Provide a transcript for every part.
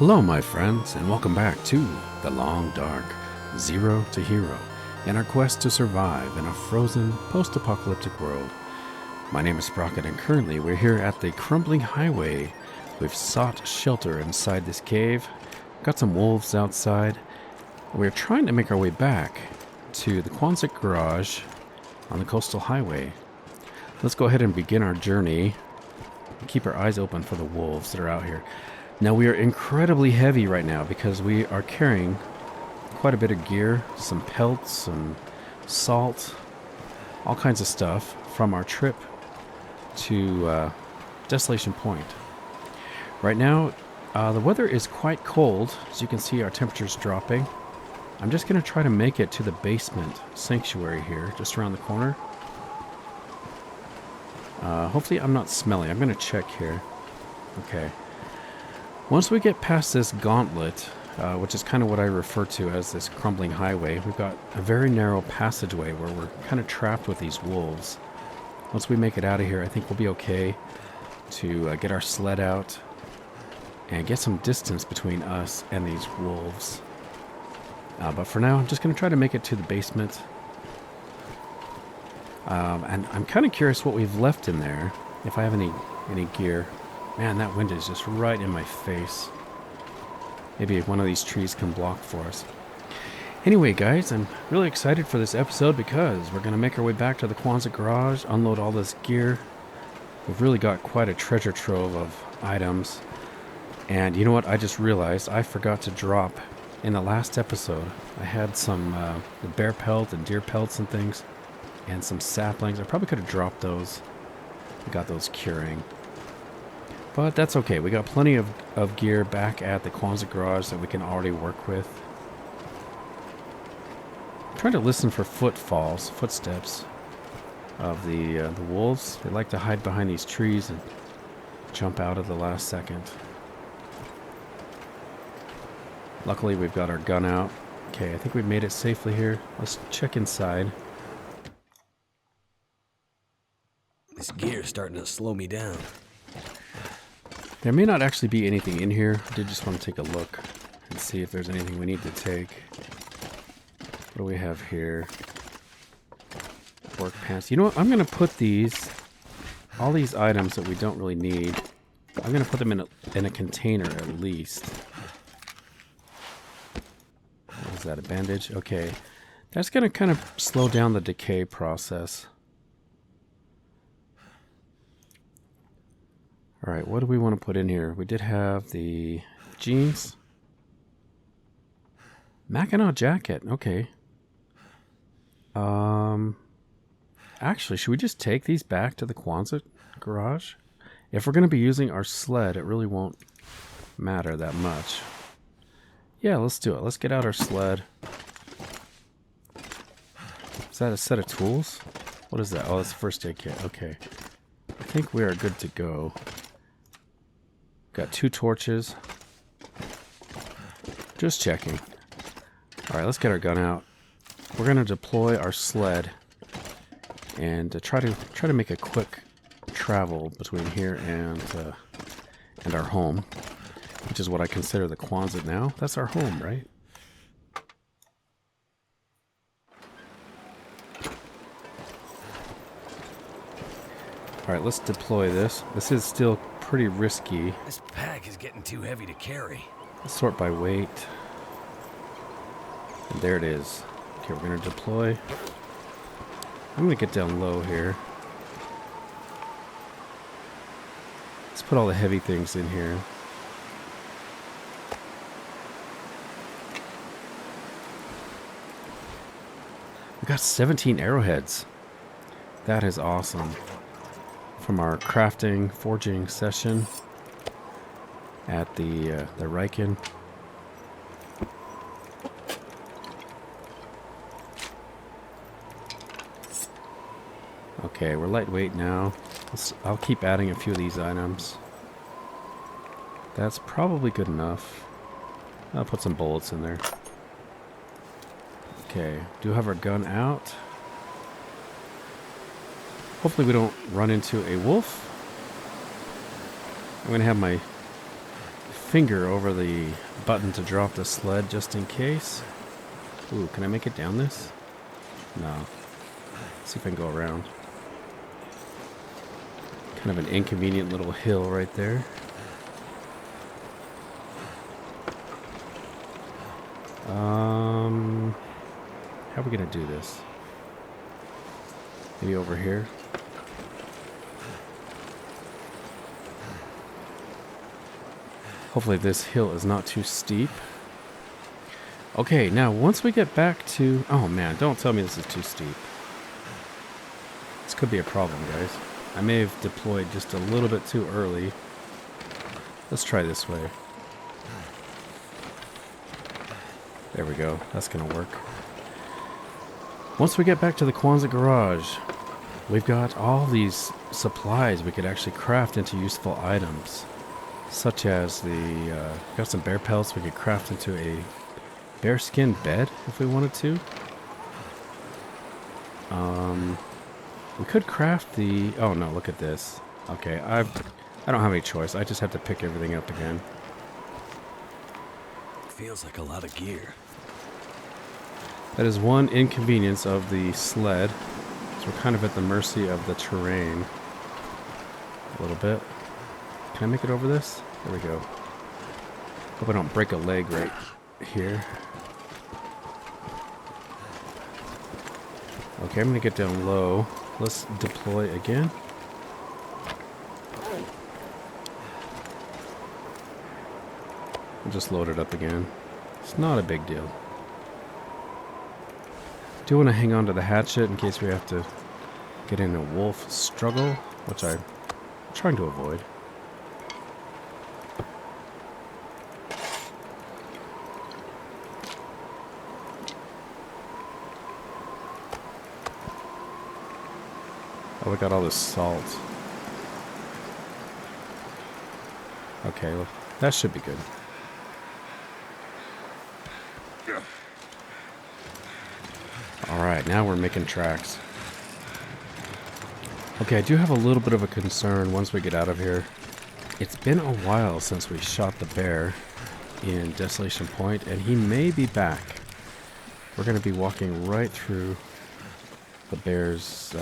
Hello my friends, and welcome back to The Long Dark, Zero to Hero, and our quest to survive in a frozen, post-apocalyptic world. My name is Sprocket, and currently we're here at the crumbling highway. We've sought shelter inside this cave, got some wolves outside, and we're trying to make our way back to the Quonset garage on the coastal highway. Let's go ahead and begin our journey and keep our eyes open for the wolves that are out here. Now we are incredibly heavy right now because we are carrying quite a bit of gear, some pelts and salt, all kinds of stuff from our trip to Desolation Point. Right now the weather is quite cold. As you can see, our temperature's dropping. I'm just going to try to make it to the basement sanctuary here, just around the corner. Hopefully I'm not smelly. I'm going to check here. Okay. Once we get past this gauntlet, which is kind of what I refer to as this crumbling highway, we've got a very narrow passageway where we're kind of trapped with these wolves. Once we make it out of here, I think we'll be okay to get our sled out and get some distance between us and these wolves. But for now, I'm just going to try to make it to the basement. And I'm kind of curious what we've left in there, if I have any gear. Man, that wind is just right in my face. Maybe one of these trees can block for us. Anyway, guys, I'm really excited for this episode because we're going to make our way back to the Quonset garage, unload all this gear. We've really got quite a treasure trove of items. And you know what? I just realized I forgot to drop in the last episode. I had some the bear pelt and deer pelts and things, and some saplings. I probably could have dropped those. I got those curing. But that's okay. We got plenty of gear back at the Quonset garage that we can already work with. I'm trying to listen for footsteps of the wolves. They like to hide behind these trees and jump out at the last second. Luckily, we've got our gun out. Okay, I think we've made it safely here. Let's check inside. This gear's starting to slow me down. There may not actually be anything in here. I did just want to take a look and see if there's anything we need to take. What do we have here? Work pants. You know what? I'm going to put all these items that we don't really need, I'm going to put them in a container at least. What is that, a bandage? Okay. That's going to kind of slow down the decay process. Alright, what do we want to put in here? We did have the jeans. Mackinac jacket, okay. Actually, should we just take these back to the Quonset garage? If we're going to be using our sled, it really won't matter that much. Yeah, let's do it. Let's get out our sled. Is that a set of tools? What is that? Oh, that's the first aid kit. Okay. I think we are good to go. Got 2 torches. Just checking. Alright, let's get our gun out. We're going to deploy our sled and try to make a quick travel between here and our home, which is what I consider the Quonset now. That's our home, right? Alright, let's deploy this. This is still pretty risky. This pack is getting too heavy to carry. Let's sort by weight. And there it is. Okay, we're going to deploy. I'm going to get down low here. Let's put all the heavy things in here. We got 17 arrowheads. That is awesome. From our crafting, forging session at the Riken. Okay, we're lightweight now. I'll keep adding a few of these items. That's probably good enough. I'll put some bullets in there. Okay, do have our gun out. Hopefully we don't run into a wolf. I'm going to have my finger over the button to drop the sled just in case. Ooh, can I make it down this? No. Let's see if I can go around. Kind of an inconvenient little hill right there. How are we gonna do this? Maybe over here? Hopefully this hill is not too steep. Okay, now once we get back to... Oh man, don't tell me this is too steep. This could be a problem, guys. I may have deployed just a little bit too early. Let's try this way. There we go. That's gonna work. Once we get back to the Kwanzaa garage, we've got all these supplies we could actually craft into useful items. Such as the... got some bear pelts we could craft into a bearskin bed if we wanted to. We could craft the... Oh no, look at this. Okay, I don't have any choice. I just have to pick everything up again. Feels like a lot of gear. That is one inconvenience of the sled. So we're kind of at the mercy of the terrain. A little bit. Can I make it over this? There we go. Hope I don't break a leg right here. Okay, I'm going to get down low. Let's deploy again. We'll just load it up again. It's not a big deal. Do want to hang on to the hatchet in case we have to get in a wolf struggle, which I'm trying to avoid. Oh, we got all this salt. Okay, well, that should be good. Alright, now we're making tracks. Okay, I do have a little bit of a concern once we get out of here. It's been a while since we shot the bear in Desolation Point, and he may be back. We're going to be walking right through the bear's...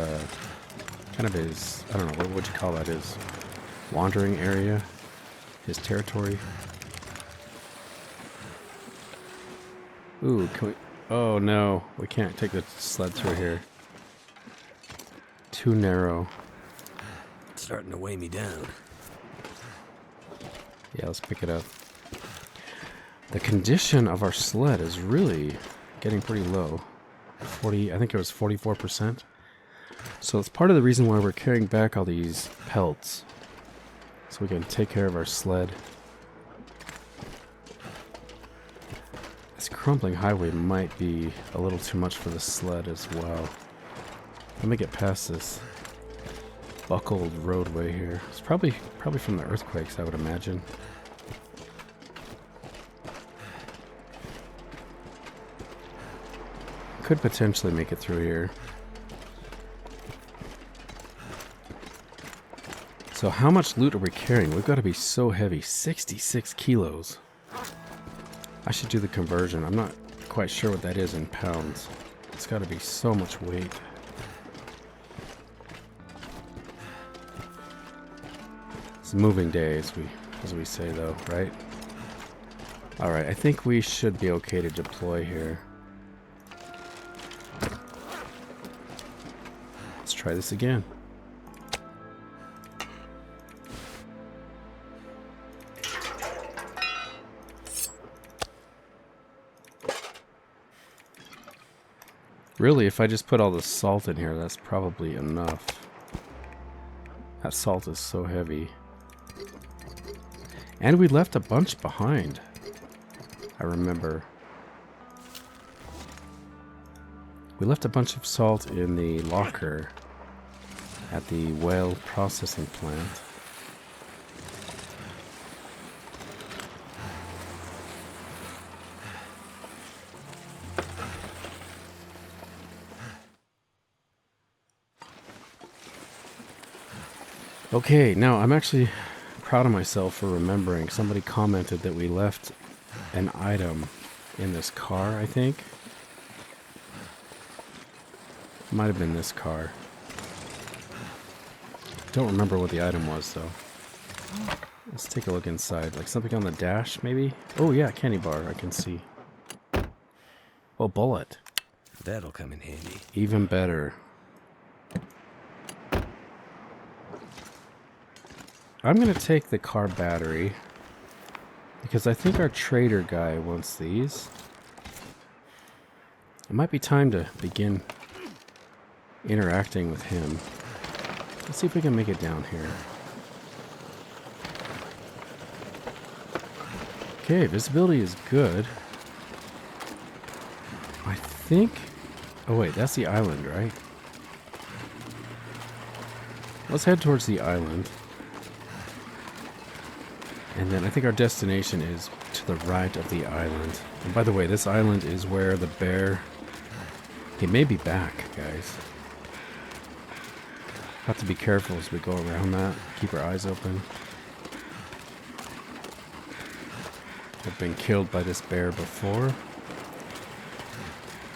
kind of his, I don't know, what would you call that, his wandering area, his territory. Ooh, can we, oh no, we can't take the sled through here. Too narrow. It's starting to weigh me down. Yeah, let's pick it up. The condition of our sled is really getting pretty low. 40, I think it was 44%. So it's part of the reason why we're carrying back all these pelts. So we can take care of our sled. This crumbling highway might be a little too much for the sled as well. Let me get past this buckled roadway here. It's probably from the earthquakes, I would imagine. Could potentially make it through here. So how much loot are we carrying? We've got to be so heavy. 66 kilos. I should do the conversion. I'm not quite sure what that is in pounds. It's got to be so much weight. It's moving day, as we say, though, right? Alright, I think we should be okay to deploy here. Let's try this again. Really, if I just put all the salt in here, that's probably enough. That salt is so heavy. And we left a bunch behind. I remember. We left a bunch of salt in the locker at the whale processing plant. Okay, now I'm actually proud of myself for remembering. Somebody commented that we left an item in this car, I think. Might have been this car. Don't remember what the item was, though. Let's take a look inside. Like something on the dash, maybe? Oh, yeah, candy bar, I can see. Oh, bullet. That'll come in handy. Even better. I'm going to take the car battery because I think our trader guy wants these. It might be time to begin interacting with him. Let's see if we can make it down here. Okay, visibility is good. I think... Oh wait, that's the island, right? Let's head towards the island. And then I think our destination is to the right of the island. And by the way, this island is where the bear... He may be back, guys. Have to be careful as we go around that. Keep our eyes open. I've been killed by this bear before.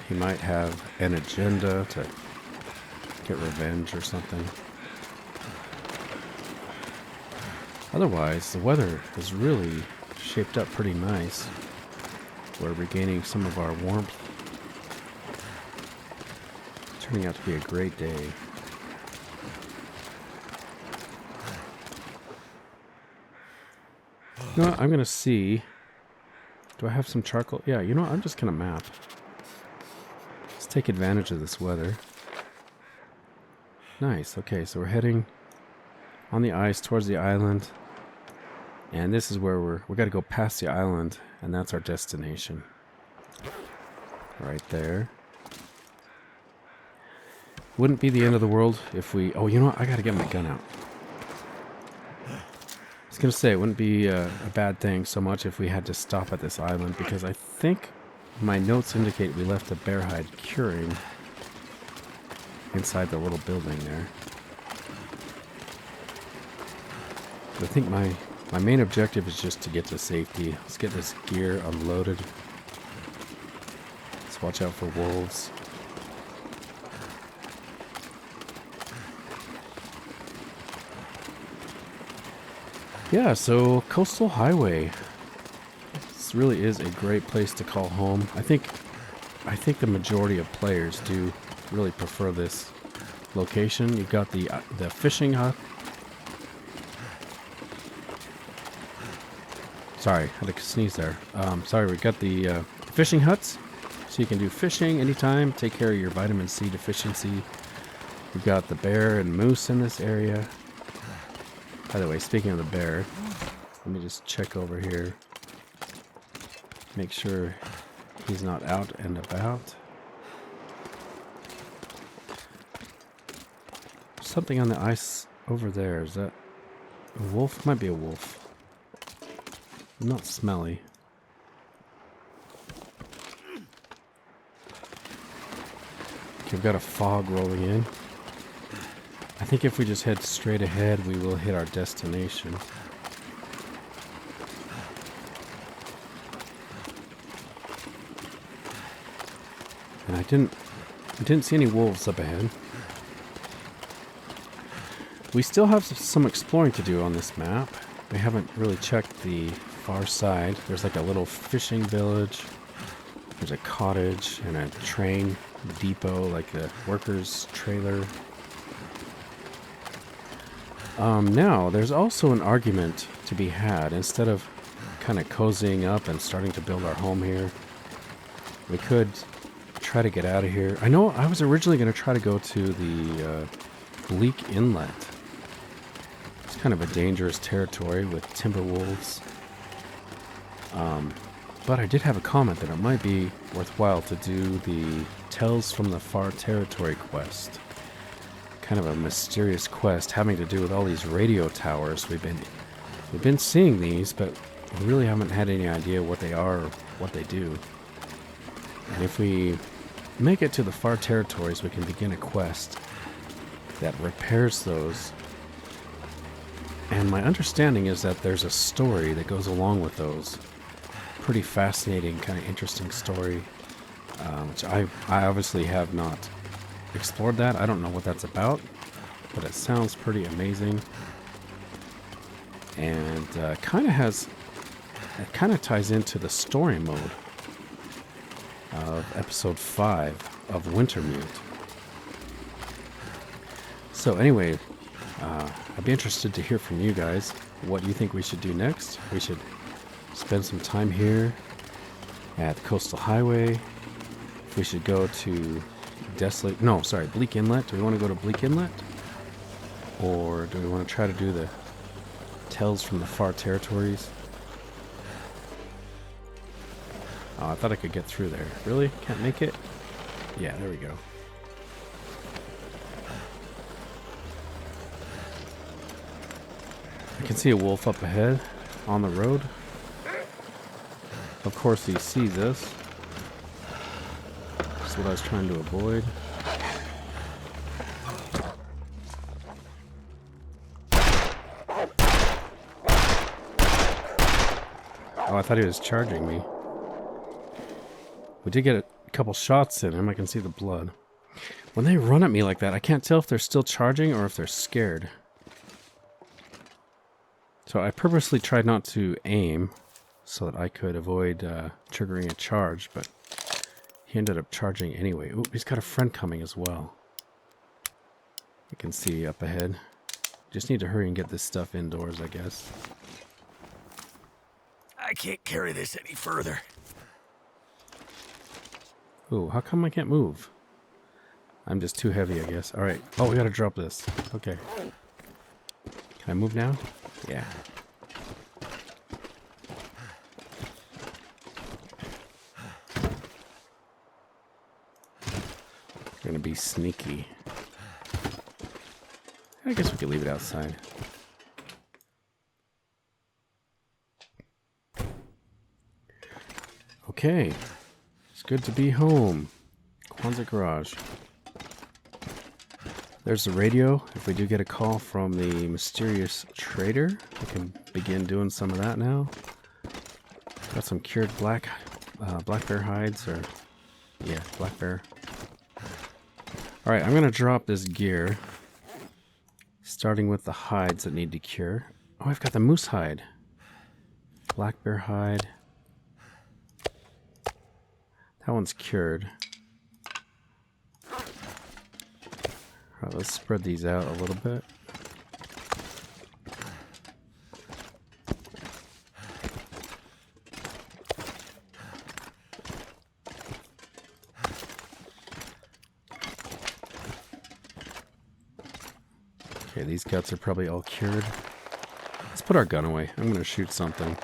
He might have an agenda to get revenge or something. Otherwise, the weather has really shaped up pretty nice. We're regaining some of our warmth. It's turning out to be a great day. You know what? I'm going to see. Do I have some charcoal? Yeah, you know what? I'm just going to map. Let's take advantage of this weather. Nice. Okay, so we're heading on the ice towards the island. And this is where we got to go past the island, and that's our destination. Right there. Wouldn't be the end of the world if we... Oh, you know what? I got to get my gun out. I was going to say, it wouldn't be a bad thing so much if we had to stop at this island, because I think my notes indicate we left a bear hide curing inside the little building there. But I think my main objective is just to get to safety. Let's get this gear unloaded. Let's watch out for wolves. Yeah, so Coastal Highway. This really is a great place to call home. I think the majority of players do really prefer this location. You've got the fishing hut. Sorry, I had to sneeze there. Sorry, we've got the fishing huts. So you can do fishing anytime, take care of your vitamin C deficiency. We've got the bear and moose in this area. By the way, speaking of the bear, let me just check over here. Make sure he's not out and about. Something on the ice over there. Is that a wolf? Might be a wolf. Not smelly. Okay, we've got a fog rolling in. I think if we just head straight ahead, we will hit our destination. And I didn't see any wolves up ahead. We still have some exploring to do on this map. We haven't really checked the far side. There's like a little fishing village. There's a cottage and a train depot, like the workers' trailer. Now, there's also an argument to be had. Instead of kind of cozying up and starting to build our home here, we could try to get out of here. I know I was originally going to try to go to the Bleak Inlet. It's kind of a dangerous territory with timber wolves. But I did have a comment that it might be worthwhile to do the Tales from the Far Territory quest. Kind of a mysterious quest having to do with all these radio towers. We've been seeing these, but we really haven't had any idea what they are or what they do. And if we make it to the far territories, we can begin a quest that repairs those And my understanding is that there's a story that goes along with those. Pretty fascinating, kind of interesting story. Which I obviously have not explored that. I don't know what that's about. But it sounds pretty amazing. And kind of has... It kind of ties into the story mode of episode 5 of Wintermute. So anyway, I'd be interested to hear from you guys what you think we should do next. We should spend some time here at the Coastal Highway. If we should go to Bleak Inlet. Do we want to go to Bleak Inlet? Or do we want to try to do the Tales from the Far Territories? Oh, I thought I could get through there. Really? Can't make it? Yeah, there we go. I can see a wolf up ahead on the road. Of course he sees us. That's what I was trying to avoid. Oh, I thought he was charging me. We did get a couple shots in him. I can see the blood. When they run at me like that, I can't tell if they're still charging or if they're scared. So I purposely tried not to aim so that I could avoid triggering a charge, but he ended up charging anyway. Ooh, he's got a friend coming as well. I can see up ahead. Just need to hurry and get this stuff indoors, I guess. I can't carry this any further. Ooh, how come I can't move? I'm just too heavy, I guess. Alright. Oh, we gotta drop this. Okay. Can I move now? Yeah. Gonna be sneaky. I guess we could leave it outside. Okay. It's good to be home. Quonset Garage. There's the radio. If we do get a call from the mysterious trader, we can begin doing some of that now. Got some cured black bear hides, or yeah, black bear. All right, I'm gonna drop this gear, starting with the hides that need to cure. Oh, I've got the moose hide, black bear hide. That one's cured. All right, let's spread these out a little bit. Okay, these guts are probably all cured. Let's put our gun away. I'm going to shoot something.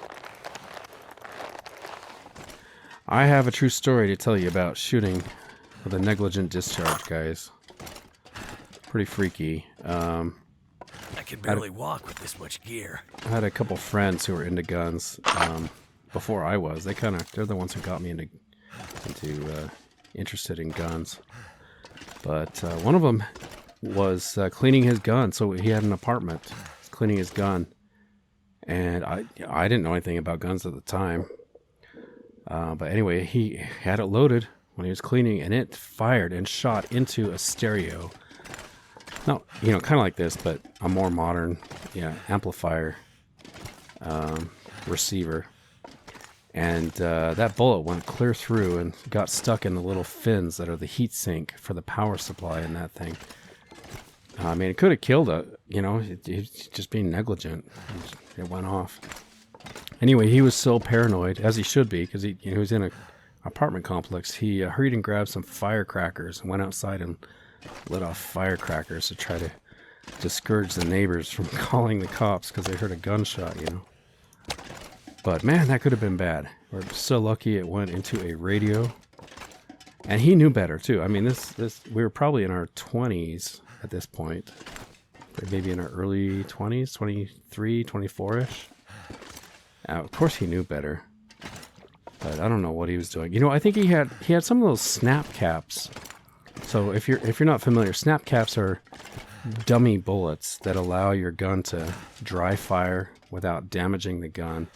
I have a true story to tell you about shooting with a negligent discharge, guys. Pretty freaky. I can barely walk with this much gear. I had a couple friends who were into guns before I was. They're the ones who got me into interested in guns. But one of them was cleaning his gun. So he had an apartment. He's cleaning his gun, and I didn't know anything about guns at the time. But anyway, he had it loaded when he was cleaning, and it fired and shot into a stereo. Now, kind of like this, but a more modern, amplifier receiver. And that bullet went clear through and got stuck in the little fins that are the heat sink for the power supply in that thing. I mean, it could have killed it, it's just being negligent. It went off. Anyway, he was so paranoid, as he should be, because he was in an apartment complex. He hurried and grabbed some firecrackers and went outside and lit off firecrackers to try to discourage the neighbors from calling the cops because they heard a gunshot, But man, that could have been bad. We're so lucky it went into a radio. And he knew better too. I mean, we were probably in our 20s at this point. Maybe in our early 20s, 23, 24-ish. Of course he knew better. But I don't know what he was doing. I think he had some of those snap caps. So if you're not familiar, snap caps are dummy bullets that allow your gun to dry fire without damaging the gun.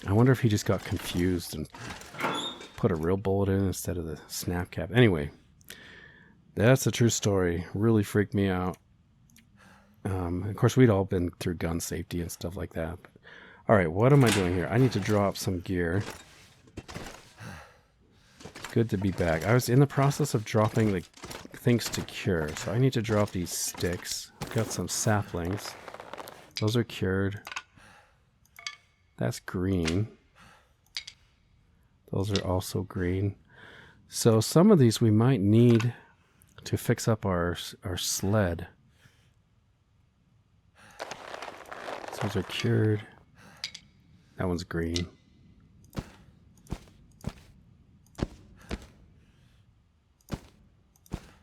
I wonder if he just got confused and put a real bullet in instead of the snap cap. Anyway, that's a true story. Really freaked me out. Of course, we'd all been through gun safety and stuff like that. All right, what am I doing here? I need to drop some gear. Good to be back. I was in the process of dropping the things to cure, so I need to drop these sticks. I've got some saplings. Those are cured. That's green. Those are also green. So some of these we might need to fix up our sled. Those are cured. That one's green.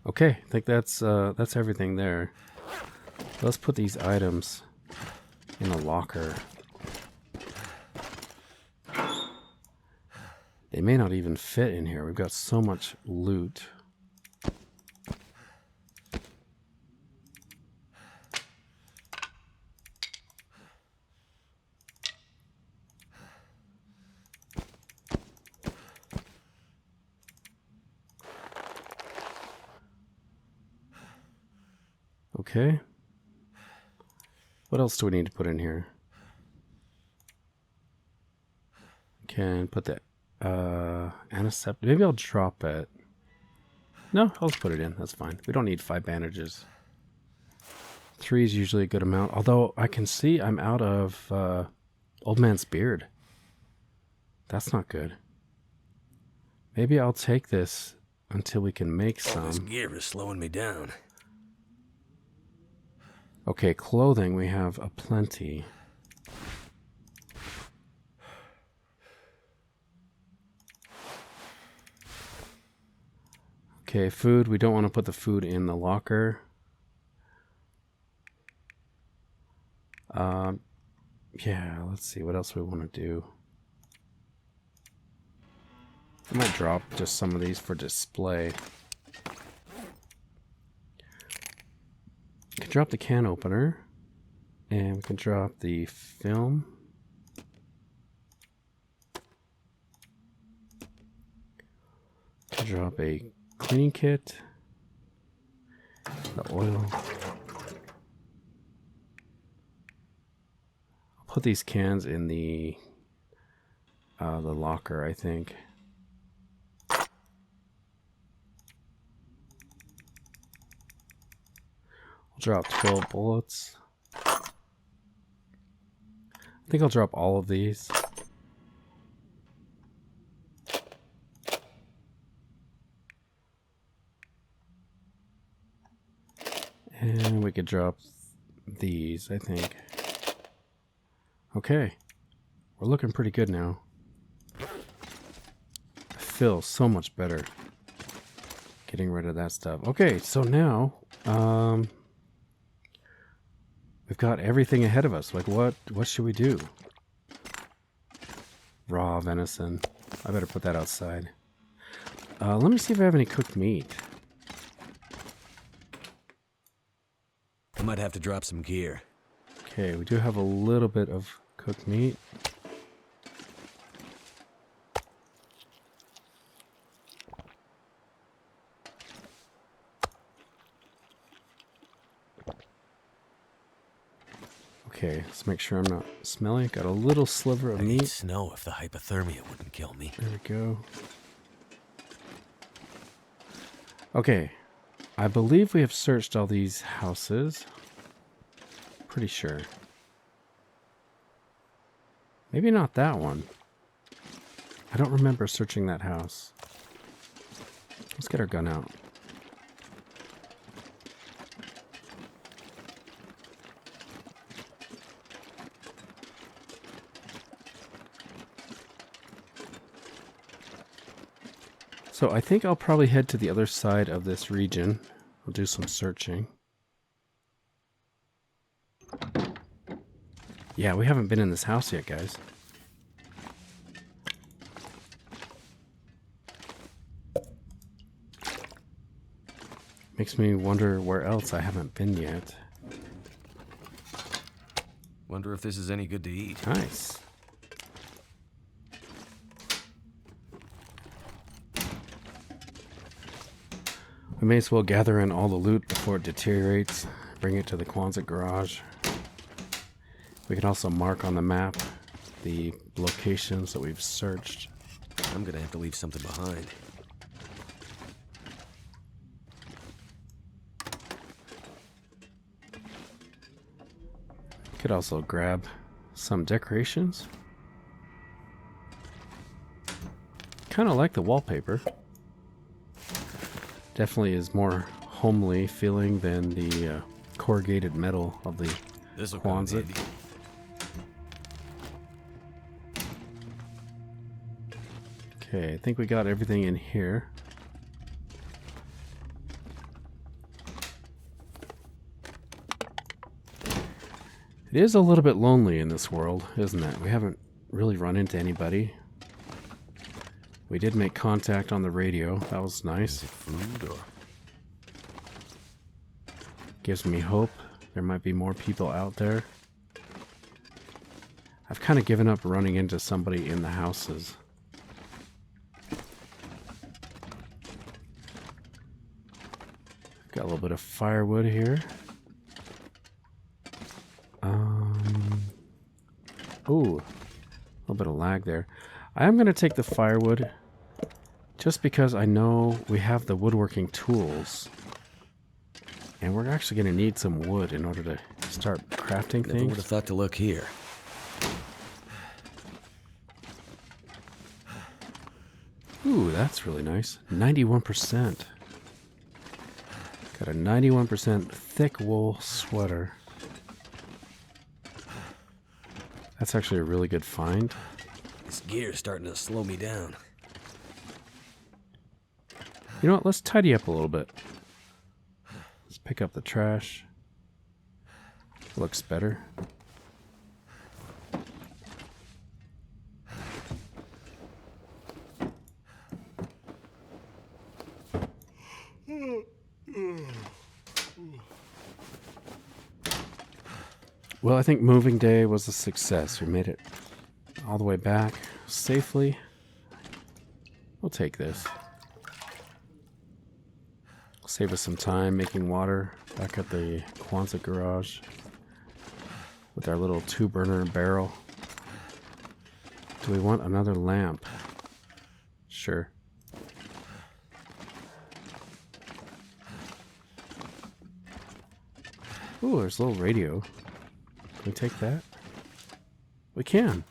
Okay, I think that's everything there. Let's put these items in a locker. They may not even fit in here. We've got so much loot. Okay. What else do we need to put in here? Can put the antiseptic. Maybe I'll drop it. No, I'll just put it in. That's fine. We don't need 5 bandages. 3 is usually a good amount. Although I can see I'm out of Old Man's Beard. That's not good. Maybe I'll take this until we can make some. This gear is slowing me down. Okay, clothing we have aplenty. Okay, food. We don't want to put the food in the locker. Yeah, let's see. What else we want to do? I might drop just some of these for display. We can drop the can opener. And we can drop the film. Drop a cleaning kit. The oil. I'll put these cans in the locker, I think. I'll drop 12 bullets. I think I'll drop all of these. And we could drop these, I think. Okay. We're looking pretty good now. I feel so much better getting rid of that stuff. Okay, so now we've got everything ahead of us. Like what should we do? Raw venison. I better put that outside. Let me see if I have any cooked meat. I might have to drop some gear. Okay, we do have a little bit of cooked meat. Okay, let's make sure I'm not smelly. Got a little sliver of I'd meat. eat snow if the hypothermia wouldn't kill me. There we go. Okay, I believe we have searched all these houses. Pretty sure. Maybe not that one. I don't remember searching that house. Let's get our gun out. So I think I'll probably head to the other side of this region. I'll do some searching. Yeah, we haven't been in this house yet, guys. Makes me wonder where else I haven't been yet. Wonder if this is any good to eat. Nice. We may as well gather in all the loot before it deteriorates. Bring it to the Quonset garage. We can also mark on the map the locations that we've searched. I'm gonna have to leave something behind. Could also grab some decorations. Kind of like the wallpaper. Definitely is more homely feeling than the corrugated metal of the Quonset. Okay, I think we got everything in here. It is a little bit lonely in this world, isn't it? We haven't really run into anybody. We did make contact on the radio. That was nice. Is it food or? Gives me hope. There might be more people out there. I've kind of given up running into somebody in the houses. Got a little bit of firewood here. Ooh, a little bit of lag there. I am going to take the firewood just because I know we have the woodworking tools. And we're actually going to need some wood in order to start crafting Never would have things. thought to look here. Ooh, that's really nice. 91%. Got a 91% thick wool sweater. That's actually a really good find. This gear's starting to slow me down. You know what? Let's tidy up a little bit. Let's pick up the trash. Looks better. Well, I think moving day was a success. We made it all the way back safely. We'll take this. Save us some time making water back at the Quonset garage with our little 2-burner barrel. Do we want another lamp? Sure. Ooh, there's a little radio. Can we take that? We can.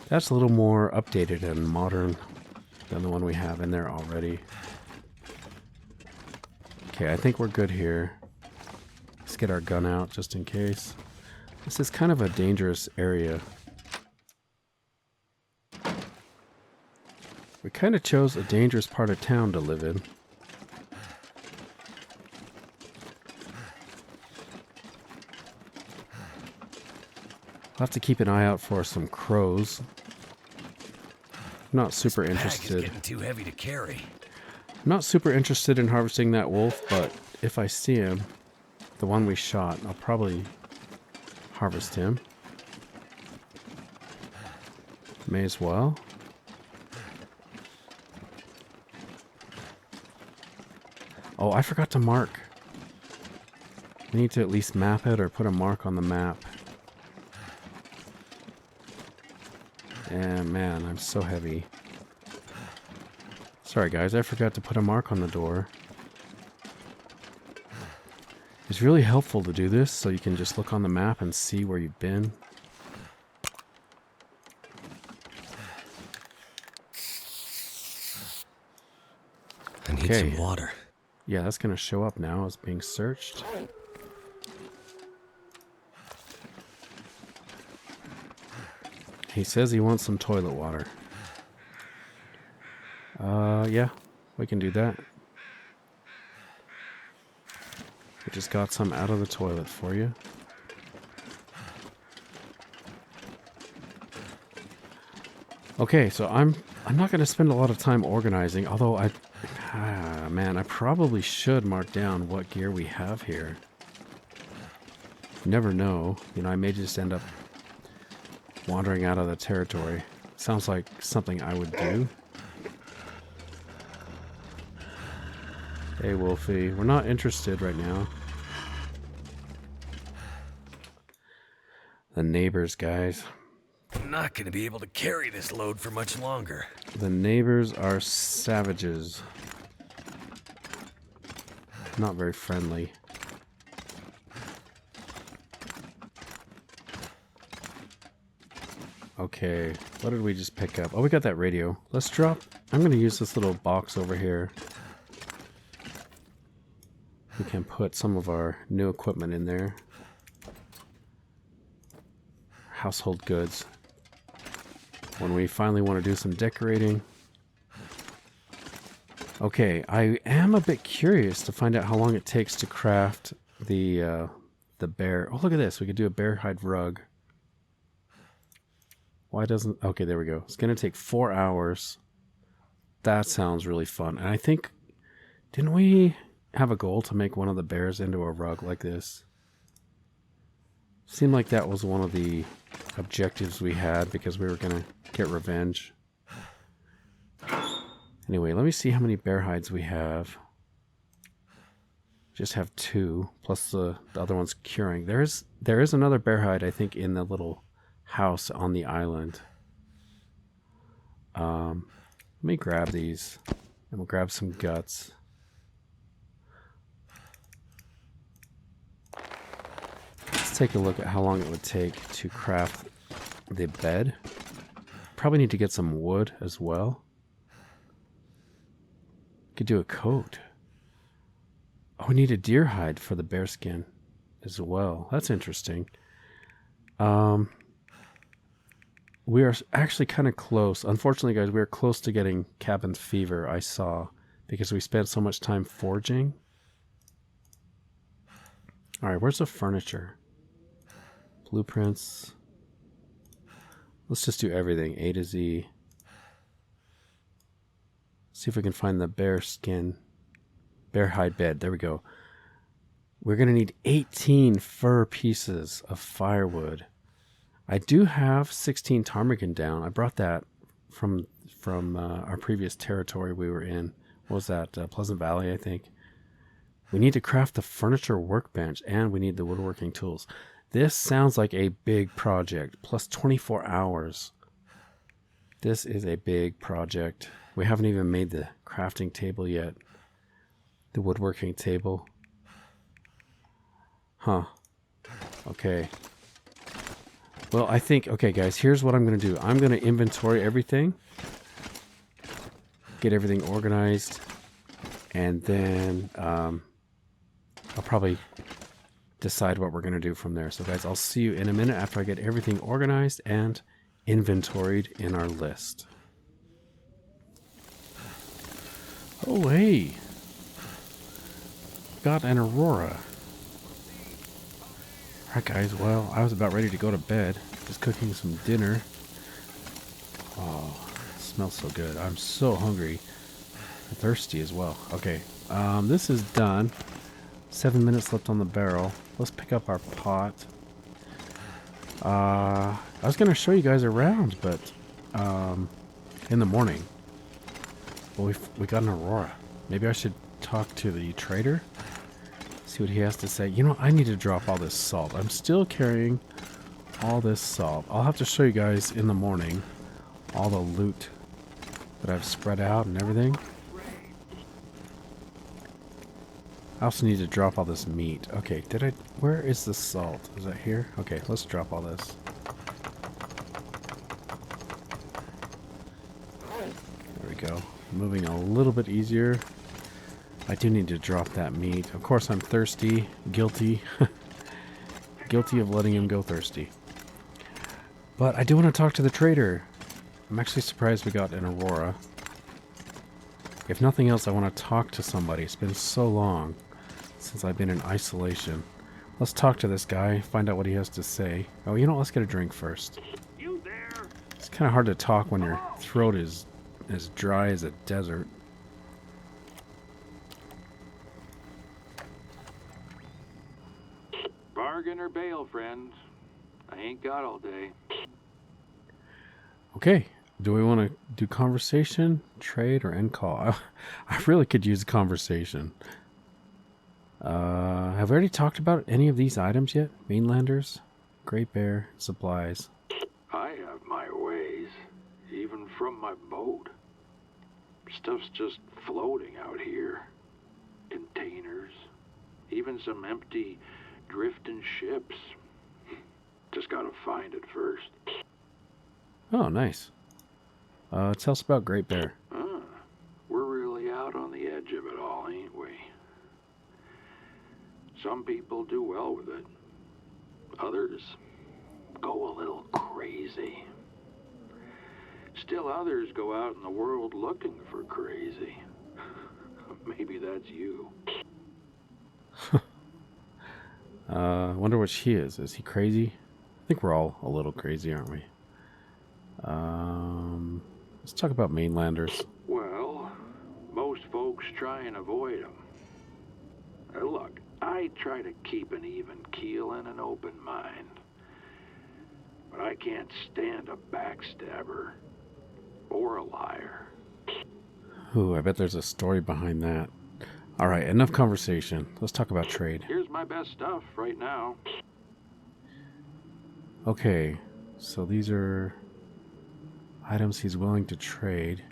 That's a little more updated and modern than the one we have in there already. Okay, I think we're good here. Let's get our gun out just in case. This is kind of a dangerous area. We kind of chose a dangerous part of town to live in. I'll have to keep an eye out for some crows. I'm not super interested. It's getting too heavy to carry. I'm not super interested in harvesting that wolf, but if I see him, the one we shot, I'll probably harvest him. May as well. Oh, I forgot to mark. We need to at least map it or put a mark on the map. And man, I'm so heavy. Sorry guys, I forgot to put a mark on the door. It's really helpful to do this so you can just look on the map and see where you've been. I need some water. Yeah, that's going to show up now as being searched. He says he wants some toilet water. Yeah, we can do that. We just got some out of the toilet for you. Okay, so I'm not going to spend a lot of time organizing, although Ah, man, I probably should mark down what gear we have here. You never know. You know, I may just end up wandering out of the territory. Sounds like something I would do. Hey, Wolfie. We're not interested right now. The neighbors, guys. I'm not going to be able to carry this load for much longer. The neighbors are savages. Not very friendly. Okay, what did we just pick up? Oh, we got that radio. Let's drop. I'm going to use this little box over here. We can put some of our new equipment in there. Household goods. When we finally want to do some decorating. Okay, I am a bit curious to find out how long it takes to craft the bear. Oh, look at this. We could do a bear hide rug. Why doesn't... Okay, there we go. It's going to take 4 hours. That sounds really fun. And I think... Didn't we have a goal to make one of the bears into a rug like this? Seemed like that was one of the objectives we had because we were going to get revenge. Anyway, let me see how many bear hides we have. Just have 2, plus the other one's curing. There is another bear hide, I think, in the little house on the island. Let me grab these, and we'll grab some guts. Let's take a look at how long it would take to craft the bed. Probably need to get some wood as well. Could do a coat. Oh, we need a deer hide for the bear skin as well. That's interesting. We are actually kind of close. Unfortunately, guys, we are close to getting cabin fever, I saw, because we spent so much time forging. Alright, where's the furniture? Blueprints. Let's just do everything, A to Z. See if we can find the bear skin, bear hide bed. There we go. We're going to need 18 fur pieces of firewood. I do have 16 ptarmigan down. I brought that from our previous territory we were in. What was that? Pleasant Valley, I think. We need to craft the furniture workbench, and we need the woodworking tools. This sounds like a big project, plus 24 hours. This is a big project. We haven't even made the crafting table yet. The woodworking table. Huh. Okay. Well, I think... Okay, guys, here's what I'm going to do. I'm going to inventory everything. Get everything organized. And then I'll probably decide what we're going to do from there. So, guys, I'll see you in a minute after I get everything organized and inventoried in our list. Oh, hey. Got an aurora. Alright, guys, well, I was about ready to go to bed. Just cooking some dinner. Oh, it smells so good. I'm so hungry. And thirsty as well. Okay, this is done. 7 minutes left on the barrel. Let's pick up our pot. I was going to show you guys around, but in the morning. Well, we got an aurora. Maybe I should talk to the trader. See what he has to say. You know, I need to drop all this salt. I'm still carrying all this salt. I'll have to show you guys in the morning all the loot that I've spread out and everything. I also need to drop all this meat. Okay, where is the salt? Is that here? Okay, let's drop all this. There we go. Moving a little bit easier. I do need to drop that meat. Of course, I'm thirsty. Guilty. Guilty of letting him go thirsty. But I do want to talk to the trader. I'm actually surprised we got an aurora. If nothing else, I want to talk to somebody. It's been so long since I've been in isolation. Let's talk to this guy, find out what he has to say. Oh, you know what? Let's get a drink first. You there? It's kind of hard to talk when your throat is as dry as a desert. bargain or bail, friends. I ain't got all day. Okay. Do we want to do conversation, trade, or end call? I really could use a conversation. Have we already talked about any of these items yet? Mainlanders, Great Bear, supplies. I have my ways, even from my boat. Stuff's just floating out here. Containers, even some empty, drifting ships. Just gotta find it first. Oh, nice. Tell us about Great Bear. We're really out on the edge of it all, ain't we? Some people do well with it. Others go a little crazy. Still others go out in the world looking for crazy. Maybe that's you. Wonder what she is. Is he crazy? I think we're all a little crazy, aren't we? Let's talk about mainlanders. Well, most folks try and avoid them. Look, I try to keep an even keel and an open mind. But I can't stand a backstabber or a liar. Ooh, I bet there's a story behind that. All right, enough conversation. Let's talk about trade. Here's my best stuff right now. Okay, so these are items he's willing to trade.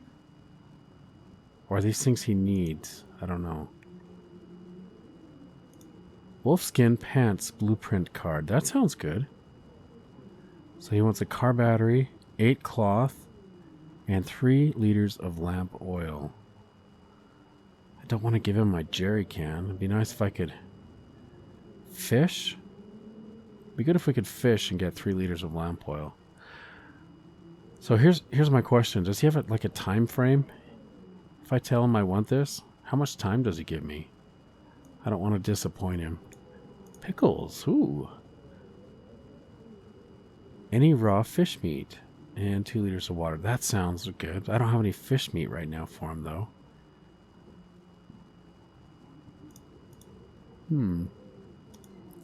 Or are these things he needs? I don't know. Wolfskin Pants Blueprint card. That sounds good. So he wants a car battery, 8 cloth, and 3 liters of lamp oil. I don't want to give him my jerry can. It'd be nice if I could fish. It'd be good if we could fish and get 3 liters of lamp oil. So here's my question. Does he have like a time frame? If I tell him I want this, how much time does he give me? I don't want to disappoint him. Pickles. Ooh. Any raw fish meat and 2 liters of water. That sounds good. I don't have any fish meat right now for him, though.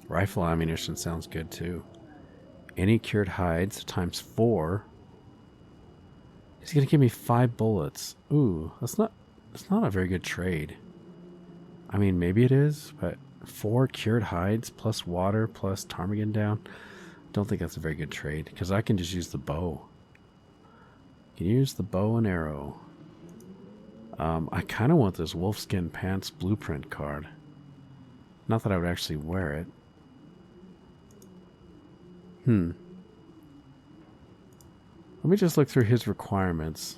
Rifle ammunition sounds good, too. Any cured hides times 4. He's going to give me 5 bullets. Ooh, that's not a very good trade. I mean, maybe it is, but 4 cured hides plus water plus ptarmigan down. Don't think that's a very good trade, because I can just use the bow. Can use the bow and arrow. I kind of want this Wolfskin Pants Blueprint card. Not that I would actually wear it. Let me just look through his requirements.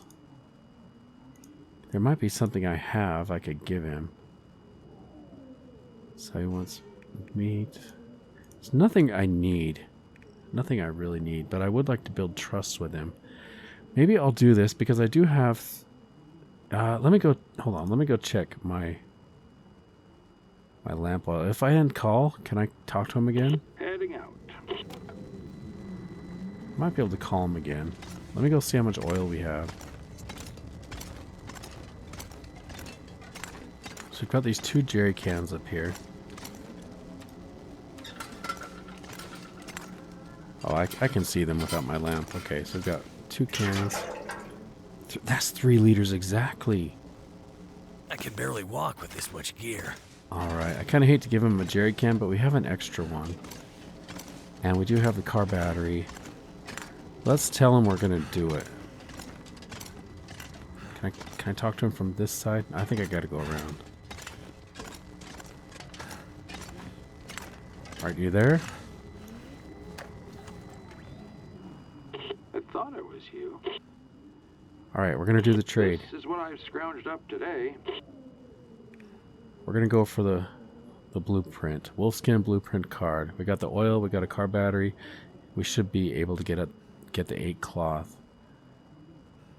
There might be something I have I could give him. So he wants meat. There's nothing I need. Nothing I really need, but I would like to build trust with him. Maybe I'll do this because I do have... let me go... Hold on, let me go check my lamp oil. If I end call, can I talk to him again? Heading out. Might be able to call him again. Let me go see how much oil we have. So we've got these 2 jerry cans up here. Oh, I can see them without my lamp. Okay, so we've got 2 cans. That's 3 liters exactly. I can barely walk with this much gear. Alright, I kind of hate to give him a jerry can, but we have an extra one. And we do have the car battery. Let's tell him we're going to do it. Can I talk to him from this side? I think I got to go around. Alright, you there? I thought it was you. Alright, we're going to do the trade. This is what I've scrounged up today. We're going to go for the blueprint. Wolfskin Blueprint card. We got the oil, we got a car battery. We should be able to get the 8 cloth.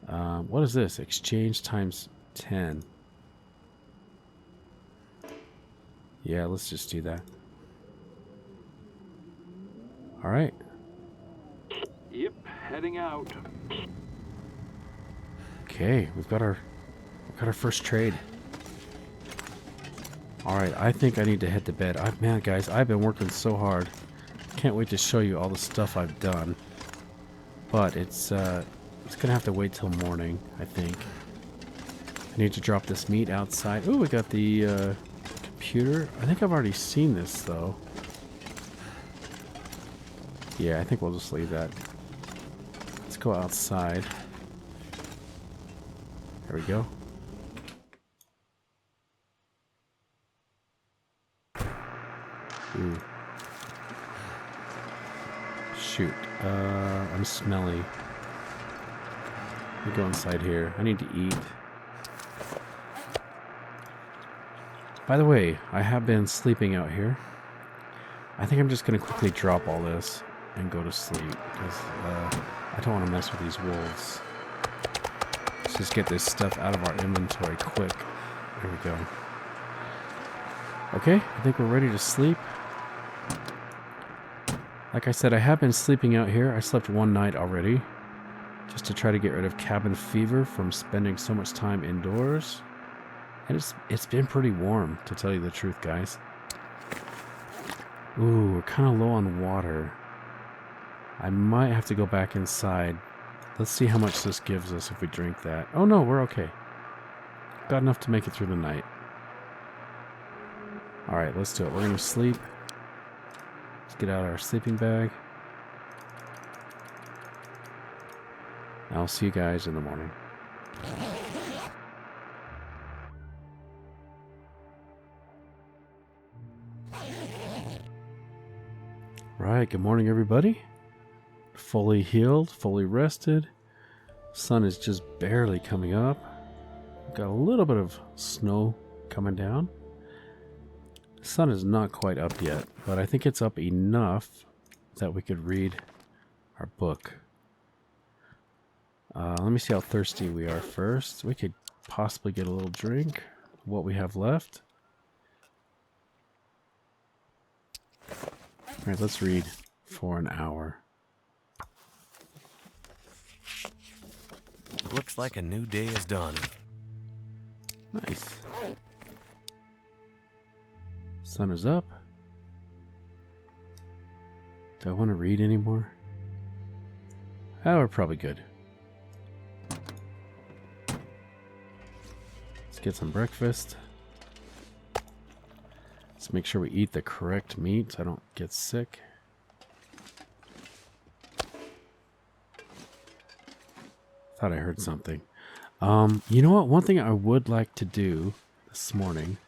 What is this? Exchange times 10. Yeah, let's just do that. Alright. Yep, heading out. Okay, we've got our first trade. Alright, I think I need to head to bed. Man, guys, I've been working so hard. Can't wait to show you all the stuff I've done. But it's gonna have to wait till morning, I think. I need to drop this meat outside. Ooh, we got the computer. I think I've already seen this though. Yeah, I think we'll just leave that. Let's go outside. There we go. Ooh. Shoot. I'm smelly. Let me go inside here. I need to eat. By the way, I have been sleeping out here. I think I'm just going to quickly drop all this and go to sleep because I don't want to mess with these wolves. Let's just get this stuff out of our inventory quick. There we go. Okay, I think we're ready to sleep. Like I said, I have been sleeping out here. I slept one night already just to try to get rid of cabin fever from spending so much time indoors. And it's been pretty warm, to tell you the truth, guys. Ooh, we're kind of low on water. I might have to go back inside. Let's see how much this gives us if we drink that. Oh no, we're okay. Got enough to make it through the night. Alright, let's do it. We're going to sleep. Let's get out our sleeping bag. I'll see you guys in the morning. Right, good morning everybody. Fully healed, fully rested. Sun is just barely coming up. Got a little bit of snow coming down. The sun is not quite up yet, but I think it's up enough that we could read our book. Let me see how thirsty we are first. We could possibly get a little drink. What we have left. Alright, let's read for an hour. Looks like a new day is dawning. Nice. Sun is up. Do I want to read anymore? Oh, we're probably good. Let's get some breakfast. Let's make sure we eat the correct meat so I don't get sick. Thought I heard something. You know what? One thing I would like to do this morning.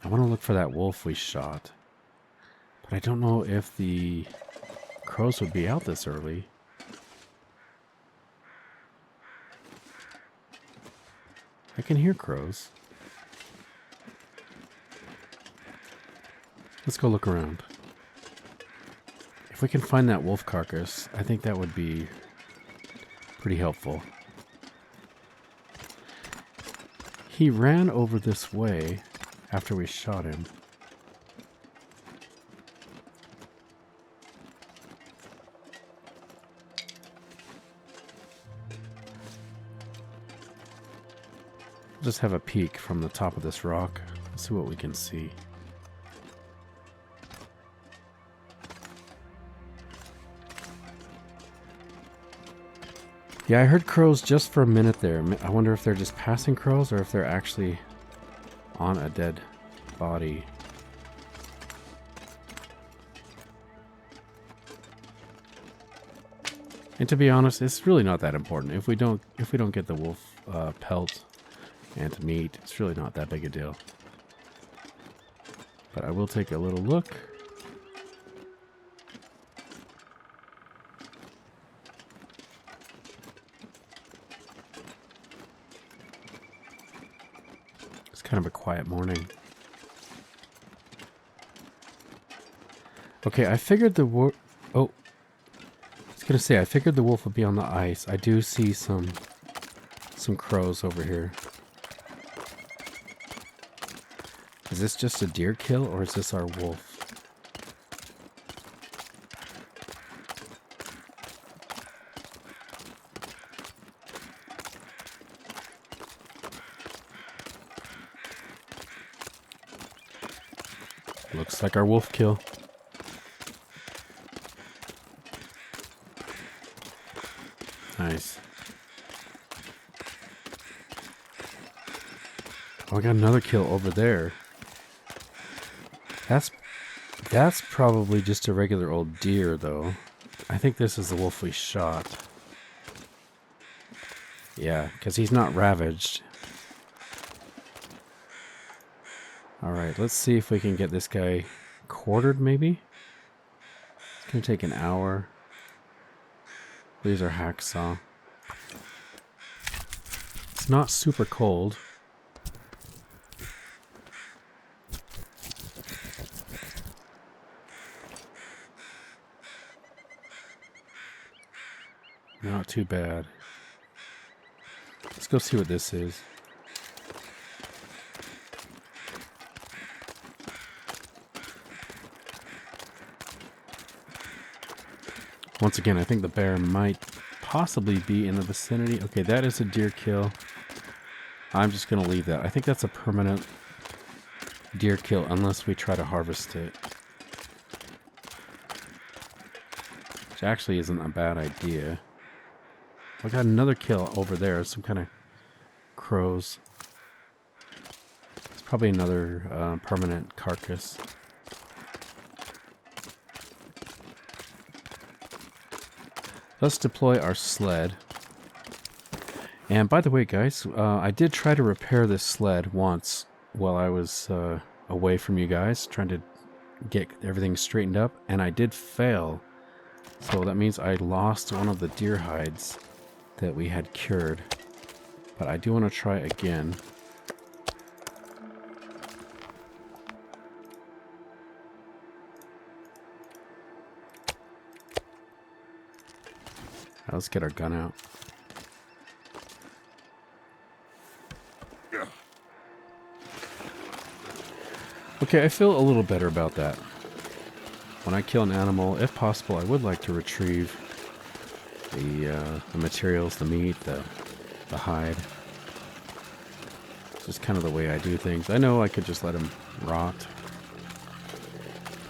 I want to look for that wolf we shot. But I don't know if the crows would be out this early. I can hear crows. Let's go look around. If we can find that wolf carcass, I think that would be pretty helpful. He ran over this way after we shot him. Just have a peek from the top of this rock. Let's see what we can see. Yeah, I heard crows just for a minute there. I wonder if they're just passing crows or if they're actually on a dead body. And to be honest, it's really not that important. If we don't get the wolf pelt and meat, it's really not that big a deal. But I will take a little look. It's kind of a quiet morning. Okay, I figured the wolf... Oh. I was going to say, I figured the wolf would be on the ice. I do see some crows over here. Is this just a deer kill, or is this our wolf? Looks like our wolf kill. Nice. Oh, I got another kill over there. That's probably just a regular old deer, though. I think this is the wolf we shot. Yeah, because he's not ravaged. Alright, let's see if we can get this guy quartered, maybe? It's going to take an hour. These are hacksaw. It's not super cold. Not too bad. Let's go see what this is. Once again, I think the bear might possibly be in the vicinity. Okay, that is a deer kill. I'm just going to leave that. I think that's a permanent deer kill unless we try to harvest it. Which actually isn't a bad idea. I got another kill over there. Some kind of crows. It's probably another permanent carcass. Let's deploy our sled. And by the way, guys, I did try to repair this sled once while I was away from you guys, trying to get everything straightened up, and I did fail. So that means I lost one of the deer hides that we had cured. But I do want to try again. Now let's get our gun out. Okay, I feel a little better about that. When I kill an animal, if possible, I would like to retrieve the materials, the meat, the hide. It's just kind of the way I do things. I know I could just let them rot.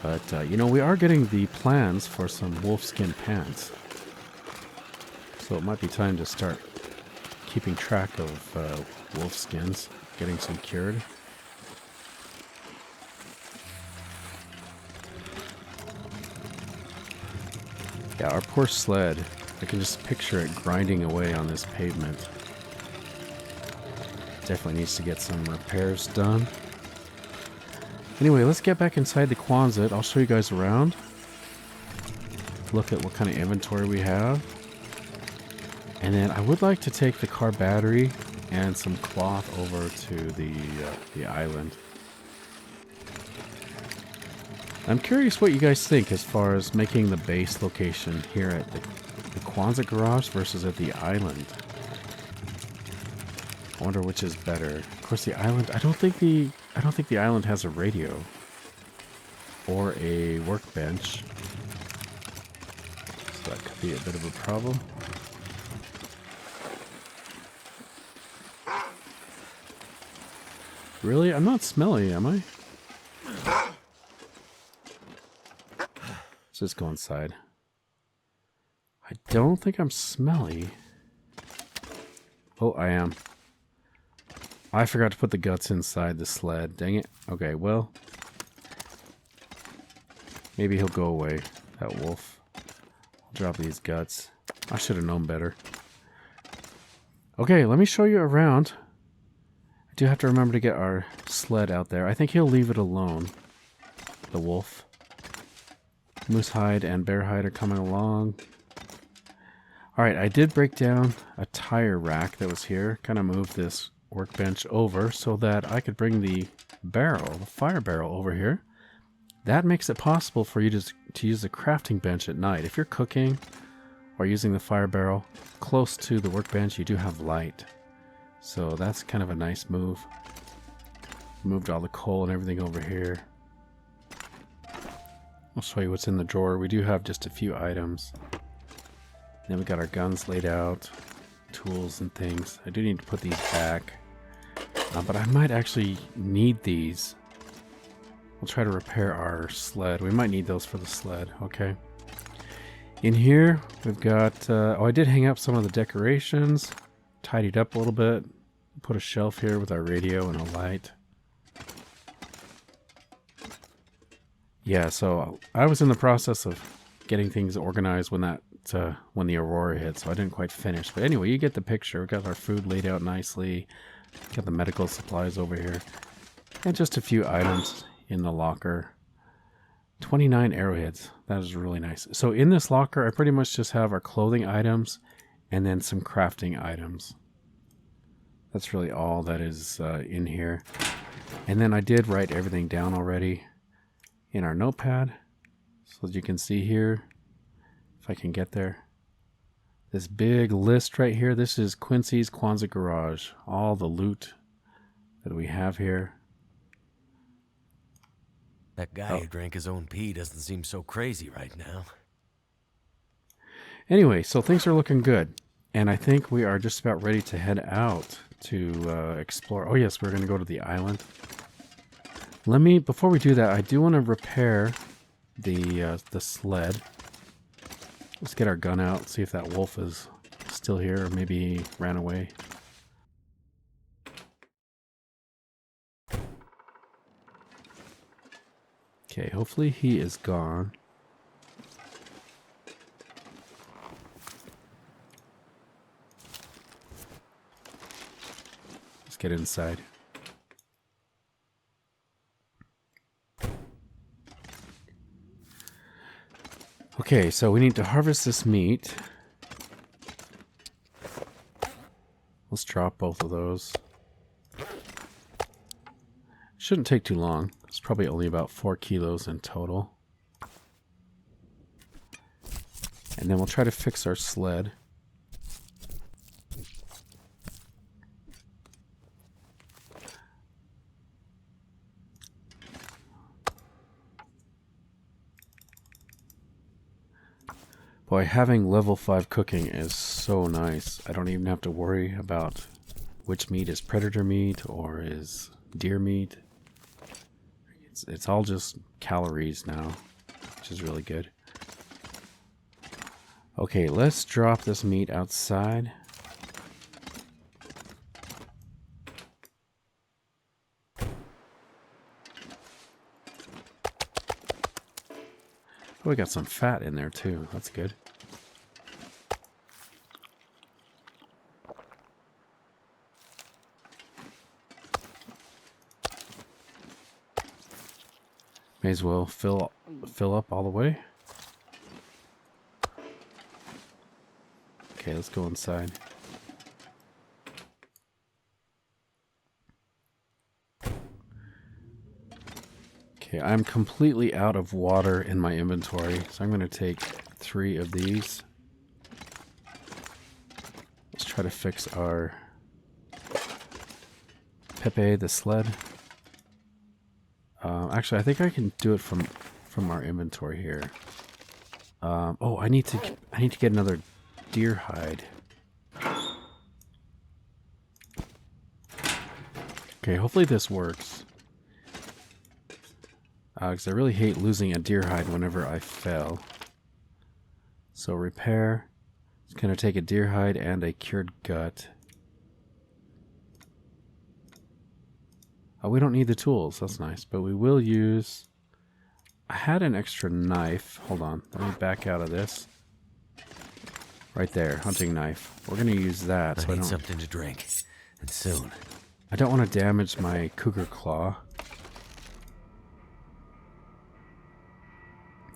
But, you know, we are getting the plans for some wolfskin pants. So it might be time to start keeping track of wolf skins, getting some cured. Yeah, our poor sled. I can just picture it grinding away on this pavement. Definitely needs to get some repairs done. Anyway, let's get back inside the Quonset. I'll show you guys around. Look at what kind of inventory we have. And then I would like to take the car battery and some cloth over to the island. I'm curious what you guys think as far as making the base location here at the Quonset garage versus at the island. I wonder which is better. Of course, the island. I don't think the island has a radio or a workbench, so that could be a bit of a problem. Really? I'm not smelly, am I? Let's just go inside. I don't think I'm smelly. Oh, I am. I forgot to put the guts inside the sled. Dang it. Okay, well. Maybe he'll go away, that wolf. I'll drop these guts. I should have known better. Okay, let me show you around. I do have to remember to get our sled out there. I think he'll leave it alone, the wolf. Moose hide and bear hide are coming along. Alright, I did break down a tire rack that was here. Kind of moved this workbench over so that I could bring the barrel, the fire barrel over here. That makes it possible for you to use the crafting bench at night. If you're cooking or using the fire barrel close to the workbench, you do have light. So that's kind of a nice move. Moved all the coal and everything over here. I'll show you what's in the drawer. We do have just a few items. Then we got our guns laid out, tools and things. I do need to put these back, but I might actually need these We'll try to repair our sled. We might need those for the sled, okay? In here, we've got... oh, I did hang up some of the decorations. Tidied up a little bit. Put a shelf here with our radio and a light. Yeah, so I was in the process of getting things organized when the Aurora hit, so I didn't quite finish. But anyway, you get the picture. We've got our food laid out nicely. Got the medical supplies over here. And just a few items in the locker. 29 arrowheads. That is really nice. So in this locker, I pretty much just have our clothing items and then some crafting items. That's really all that is in here. And then I did write everything down already in our notepad. So as you can see here, if I can get there, this big list right here, this is Quincy's Kwanzaa Garage. All the loot that we have here. That guy who drank his own pee doesn't seem so crazy right now. Anyway, so things are looking good. And I think we are just about ready to head out to explore. Oh yes, we're going to go to the island. Before we do that, I do want to repair the sled. Let's get our gun out, see if that wolf is still here, or maybe he ran away. Okay, hopefully he is gone. Let's get inside. Okay, so we need to harvest this meat. Let's drop both of those. Shouldn't take too long. It's probably only about 4 kilos in total. And then we'll try to fix our sled. Boy, having level 5 cooking is so nice. I don't even have to worry about which meat is predator meat or is deer meat. It's all just calories now, which is really good. Okay, let's drop this meat outside. Oh, we got some fat in there too. That's good. May as well fill up all the way. Okay, let's go inside. Okay, I'm completely out of water in my inventory, so I'm going to take 3 of these. Let's try to fix our Pepe, the sled. Actually, I think I can do it from our inventory here. Oh, I need to get another deer hide. Okay, hopefully this works. Because I really hate losing a deer hide whenever I fell. So repair. It's going to take a deer hide and a cured gut. Oh, we don't need the tools. That's nice. But we will use... I had an extra knife. Hold on. Let me back out of this. Right there. Hunting knife. We're going to use that. I need something to drink. And soon. I don't want to damage my cougar claw.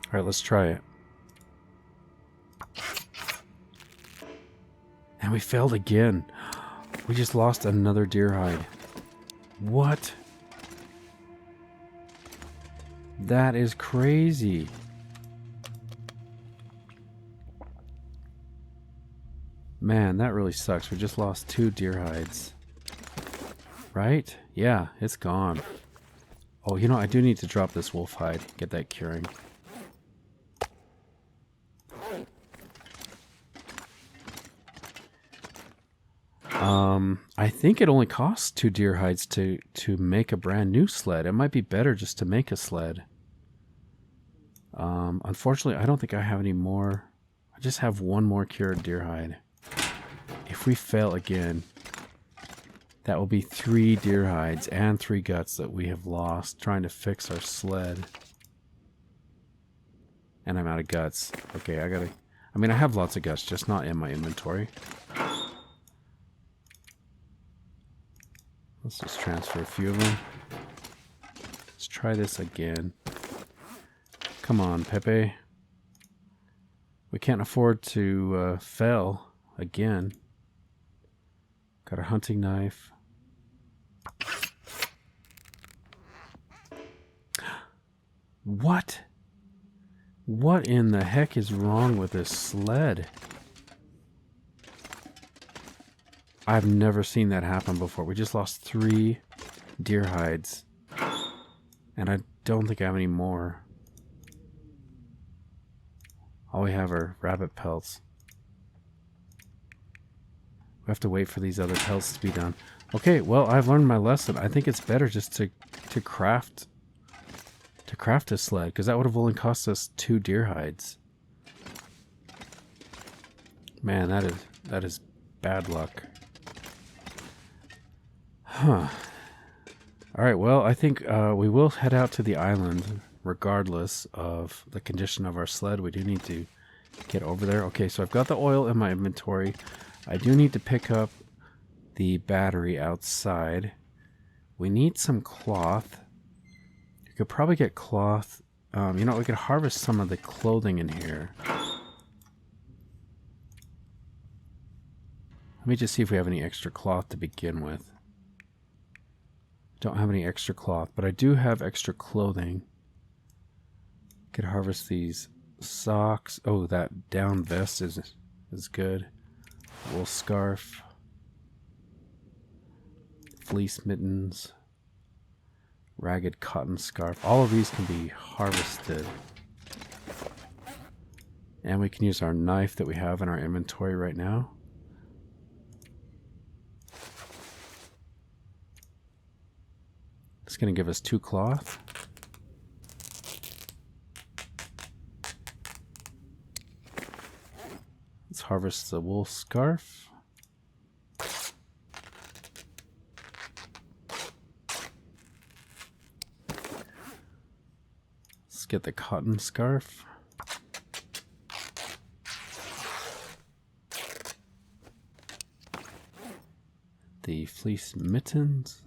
Alright, let's try it. And we failed again. We just lost another deer hide. What? That is crazy. Man, that really sucks. We just lost 2 deer hides. Right? Yeah, it's gone. Oh, you know, I do need to drop this wolf hide. Get that curing. I think it only costs 2 deer hides to make a brand new sled. It might be better just to make a sled. Unfortunately, I don't think I have any more. I just have 1 more cured deer hide. If we fail again, that will be 3 deer hides and 3 guts that we have lost trying to fix our sled. And I'm out of guts. Okay, I mean, I have lots of guts, just not in my inventory. Let's just transfer a few of them. Let's try this again. Come on, Pepe. We can't afford to fail again. Got our hunting knife. What? What in the heck is wrong with this sled? I've never seen that happen before. We just lost 3 deer hides. And I don't think I have any more. All we have are rabbit pelts. We have to wait for these other pelts to be done. Okay, well, I've learned my lesson. I think it's better just to craft a sled, because that would have only cost us 2 deer hides. Man, that is bad luck. Huh. Alright, well, I think we will head out to the island regardless of the condition of our sled. We do need to get over there. Okay, so I've got the oil in my inventory. I do need to pick up the battery outside. We need some cloth. You could probably get cloth. You know, we could harvest some of the clothing in here. Let me just see if we have any extra cloth to begin with. Don't have any extra cloth, but I do have extra clothing. Could harvest these socks. Oh, that down vest is good. Wool scarf. Fleece mittens. Ragged cotton scarf. All of these can be harvested. And we can use our knife that we have in our inventory right now. It's going to give us 2 cloth. Let's harvest the wool scarf. Let's get the cotton scarf. The fleece mittens.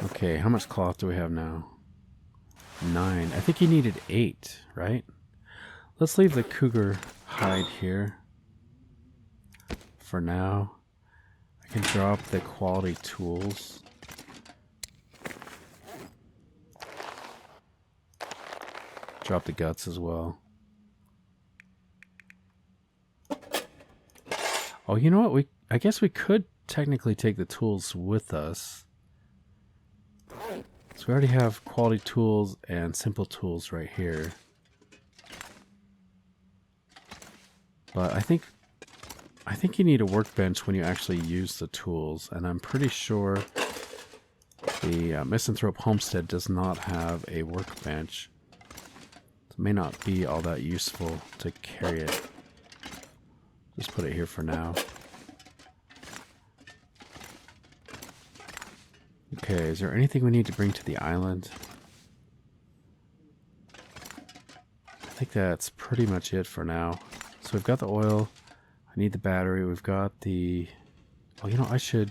Okay, how much cloth do we have now? 9. I think you needed 8, right? Let's leave the cougar hide here for now. I can drop the quality tools. Drop the guts as well. Oh, you know what? I guess we could technically take the tools with us. So we already have quality tools and simple tools right here. But I think you need a workbench when you actually use the tools, and I'm pretty sure the Misanthrope Homestead does not have a workbench. It may not be all that useful to carry it. Just put it here for now. Okay, is there anything we need to bring to the island? I think that's pretty much it for now. So we've got the oil. I need the battery. We've got the... Oh, you know, do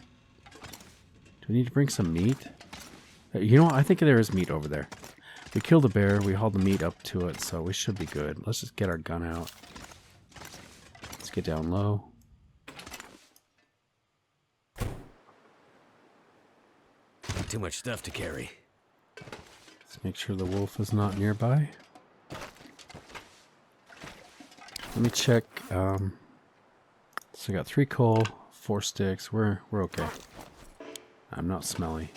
we need to bring some meat? You know what? I think there is meat over there. We killed a bear. We hauled the meat up to it, so we should be good. Let's just get our gun out. Let's get down low. Too much stuff to carry. Let's make sure the wolf is not nearby. Let me check. So we got 3 coal, 4 sticks. We're okay. I'm not smelly.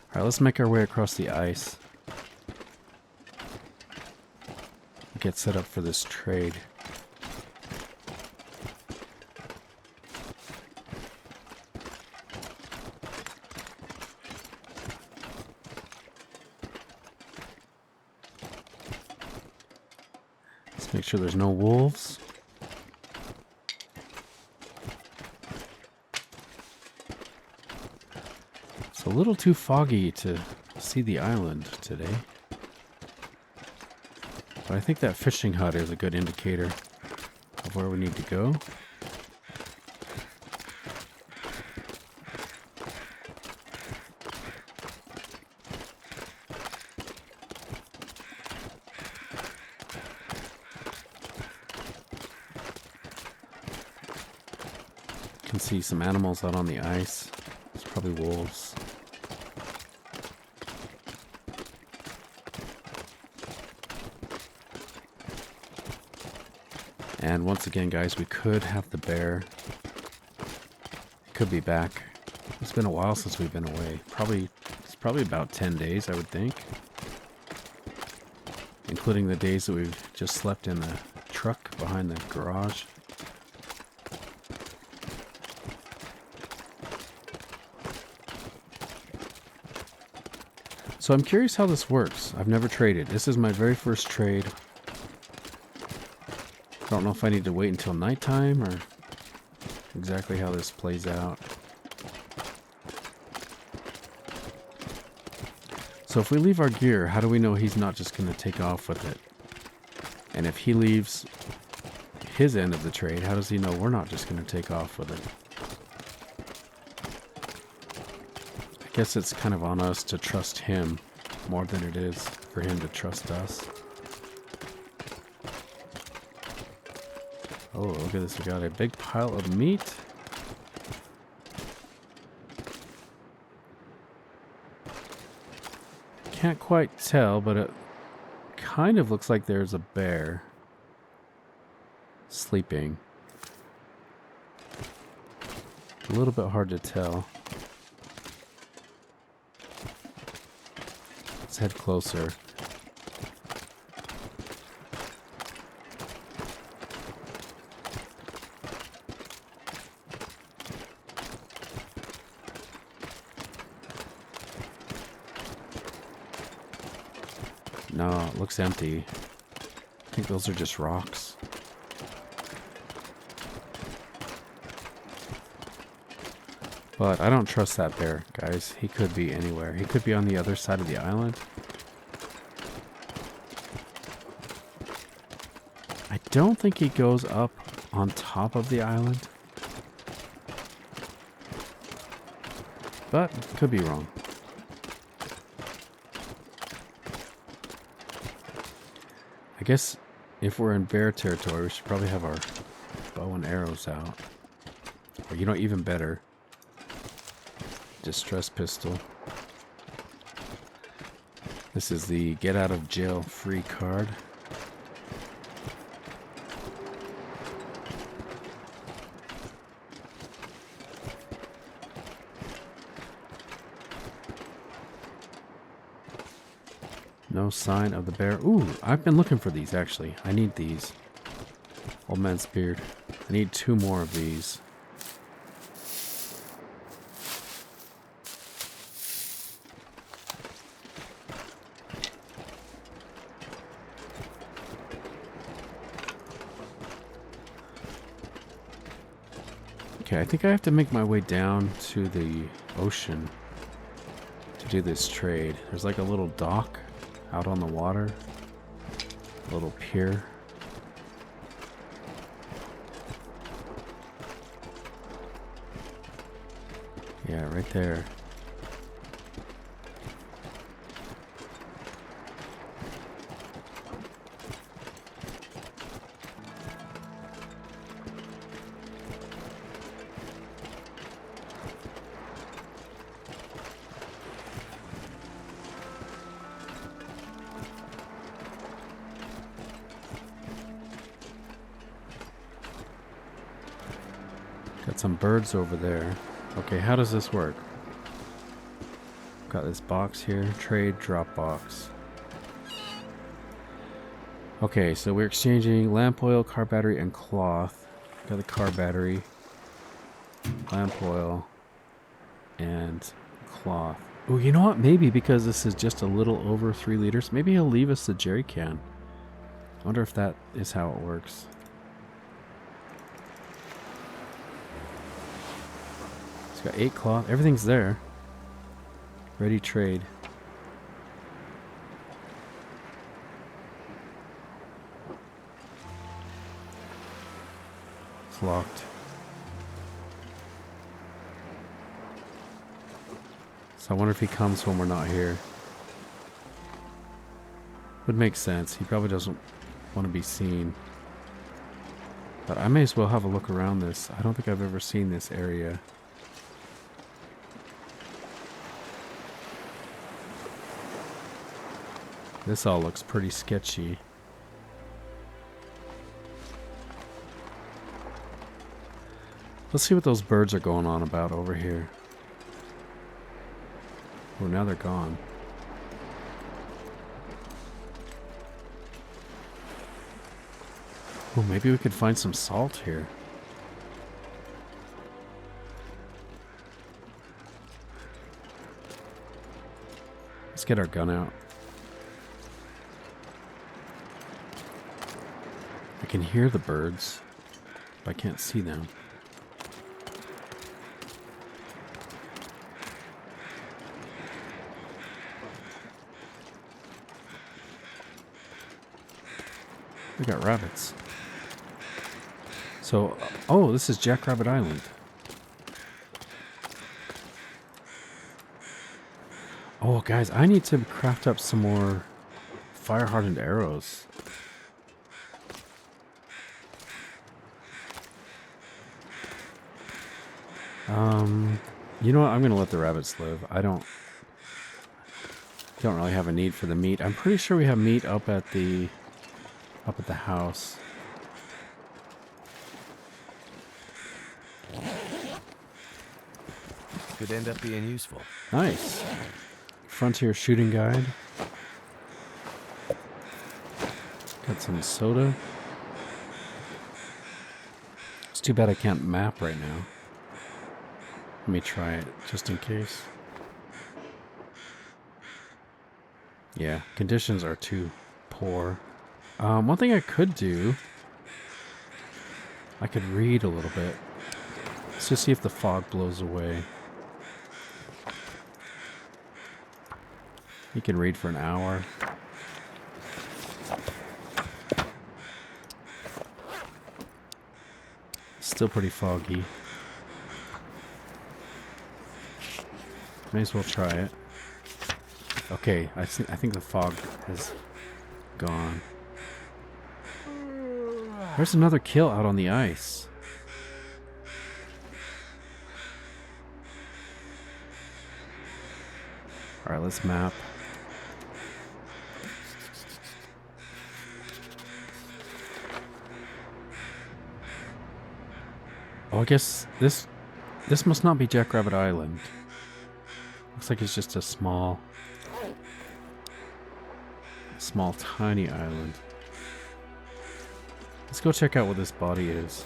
Alright, let's make our way across the ice. get set up for this trade. Let's make sure there's no wolves. It's a little too foggy to see the island today. But I think that fishing hut is a good indicator of where we need to go. You can see some animals out on the ice. It's probably wolves. And once again, guys, we could have the bear. He could be back. It's been a while since we've been away. It's probably about 10 days, I would think. Including the days that we've just slept in the truck behind the garage. So I'm curious how this works. I've never traded. This is my very first trade. I don't know if I need to wait until nighttime or exactly how this plays out. So if we leave our gear, how do we know he's not just going to take off with it? And if he leaves his end of the trade, how does he know we're not just going to take off with it? I guess it's kind of on us to trust him more than it is for him to trust us. Oh, look at this. We got a big pile of meat. Can't quite tell, but it kind of looks like there's a bear sleeping. A little bit hard to tell. Let's head closer. No, it looks empty. I think those are just rocks. But I don't trust that bear, guys. He could be anywhere. He could be on the other side of the island. I don't think he goes up on top of the island. But could be wrong. I guess if we're in bear territory, we should probably have our bow and arrows out. Or, you know, even better, distress pistol. This is the get out of jail free card. No sign of the bear. Ooh, I've been looking for these, actually. I need these. Old man's beard. I need 2 more of these. Okay, I think I have to make my way down to the ocean to do this trade. There's like a little dock out on the water. A little pier. Yeah, right there. Got some birds over there. Okay, how does this work? Got this box here, trade drop box. Okay, so we're exchanging lamp oil, car battery, and cloth. Got the car battery, lamp oil, and cloth. Oh, you know what? Maybe because this is just a little over 3 liters, maybe he'll leave us the jerry can. I wonder if that is how it works. It's got 8 cloth. Everything's there. Ready trade. It's locked. So I wonder if he comes when we're not here. Would make sense. He probably doesn't want to be seen. But I may as well have a look around this. I don't think I've ever seen this area. This all looks pretty sketchy. Let's see what those birds are going on about over here. Oh, now they're gone. Oh, maybe we could find some salt here. Let's get our gun out. I can hear the birds, but I can't see them. We got rabbits. So, oh, this is Jackrabbit Island. Oh, guys, I need to craft up some more fire-hardened arrows. You know what? I'm gonna let the rabbits live. I don't really have a need for the meat. I'm pretty sure we have meat up at the house. Could end up being useful. Nice. Frontier shooting guide. Got some soda. It's too bad I can't map right now. Let me try it, just in case. Yeah, conditions are too poor. One thing I could do, I could read a little bit. Let's just see if the fog blows away. You can read for an hour. Still pretty foggy. May as well try it. Okay, I think the fog has gone. There's another kill out on the ice. Alright, let's map. Oh, I guess this must not be Jackrabbit Island. Looks like it's just a small, tiny island. Let's go check out what this body is.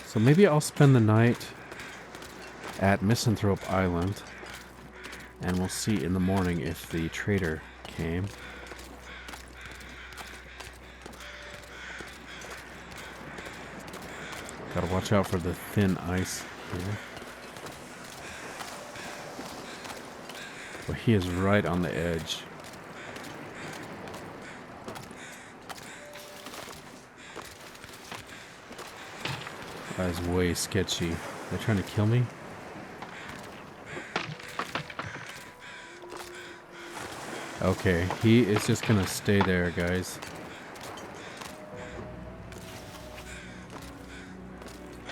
So maybe I'll spend the night at Misanthrope Island, and we'll see in the morning if the trader came. Gotta watch out for the thin ice here. Well, he is right on the edge. That is way sketchy. They're trying to kill me? Okay, he is just gonna stay there, guys.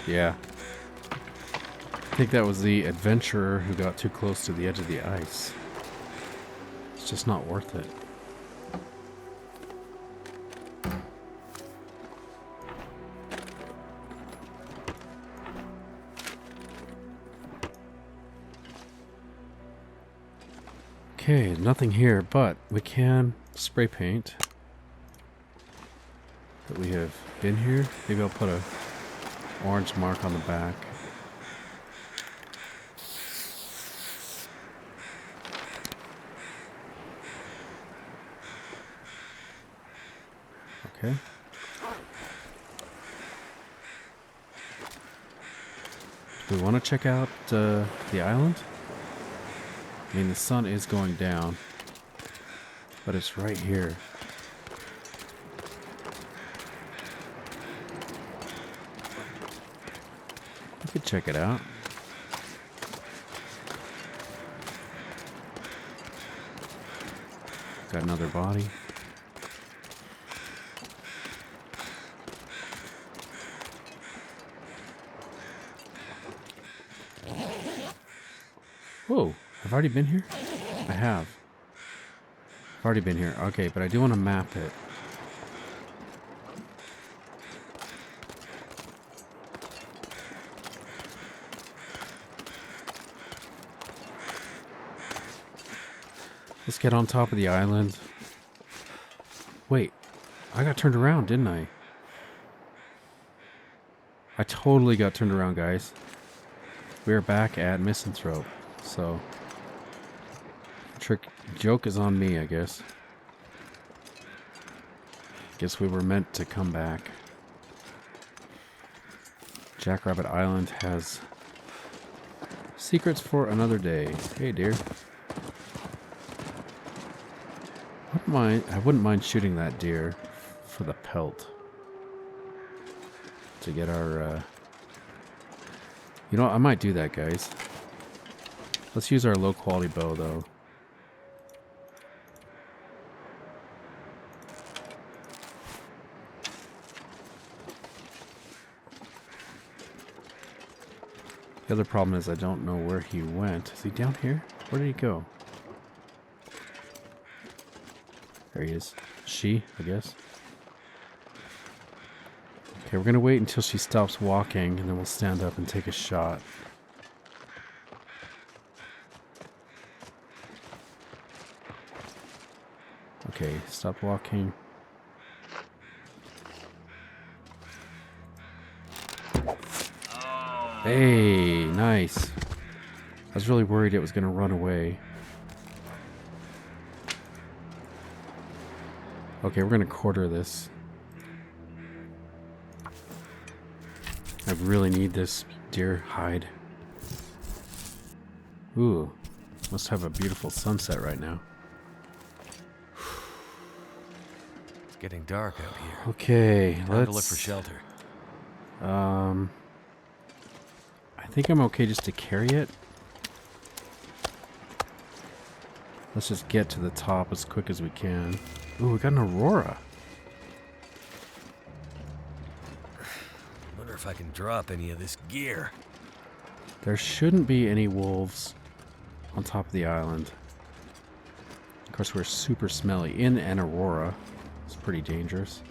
Yeah. I think that was the adventurer who got too close to the edge of the ice. It's just not worth it. Okay, nothing here, but we can spray paint. That we have been here. Maybe I'll put a orange mark on the back. Okay. Do we want to check out the island? I mean, the sun is going down, but it's right here. We could check it out. Got another body. Whoa, I've already been here? I have. I've already been here. Okay, but I do want to map it. Let's get on top of the island. Wait, I got turned around, didn't I? I totally got turned around, guys. We're back at Misanthrope, so joke is on me, I guess. Guess we were meant to come back. Jackrabbit Island has secrets for another day. Hey, dear. I wouldn't mind shooting that deer for the pelt. To get our, you know what, I might do that, guys. Let's use our low quality bow, though. The other problem is I don't know where he went. Is he down here? Where did he go? There he is. She, I guess. Okay, we're gonna wait until she stops walking, and then we'll stand up and take a shot. Okay, stop walking. Hey, nice. I was really worried it was gonna run away. Okay, we're gonna quarter this. I really need this deer hide. Ooh, must have a beautiful sunset right now. It's getting dark out here. Okay, Time to look for shelter. I think I'm okay just to carry it. Let's just get to the top as quick as we can. Ooh, we got an aurora. Wonder if I can drop any of this gear. There shouldn't be any wolves on top of the island. Of course, we're super smelly in an aurora. It's pretty dangerous.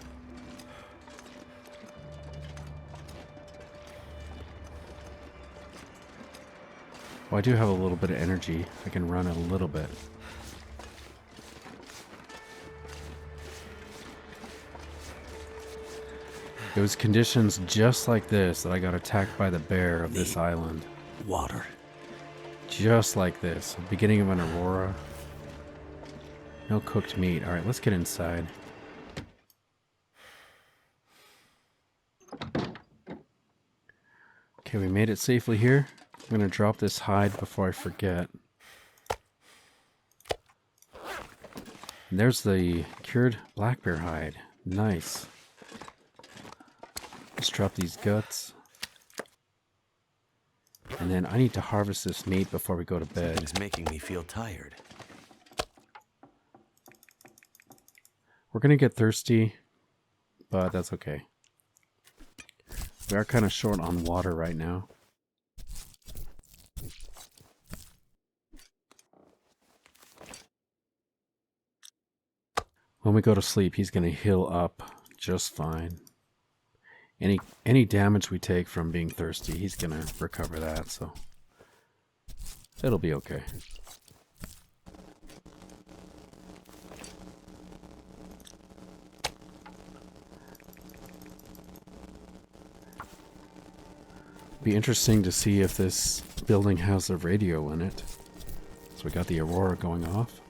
Well, I do have a little bit of energy. I can run a little bit. It was conditions just like this that I got attacked by the bear of this island. Water. Just like this. Beginning of an aurora. No cooked meat. Alright, let's get inside. Okay, we made it safely here. I'm going to drop this hide before I forget. And there's the cured black bear hide. Nice. Let's drop these guts. And then I need to harvest this meat before we go to bed. It's making me feel tired. We're going to get thirsty, but that's okay. We are kind of short on water right now. When we go to sleep, he's going to heal up just fine. Any damage we take from being thirsty, he's going to recover that, so it'll be okay. be interesting to see if this building has a radio in it. So we got the aurora going off.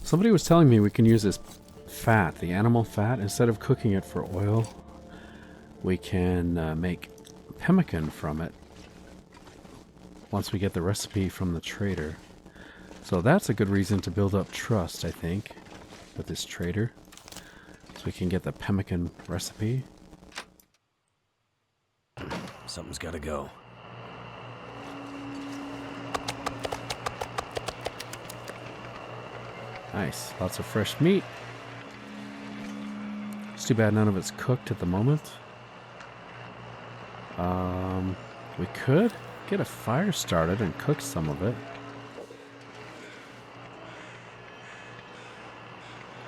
Somebody was telling me we can use this fat, the animal fat, instead of cooking it for oil. We can make pemmican from it once we get the recipe from the trader. So that's a good reason to build up trust, I think, with this trader. So we can get the pemmican recipe. Something's gotta go. Nice. Lots of fresh meat. It's too bad none of it's cooked at the moment. We could get a fire started and cook some of it.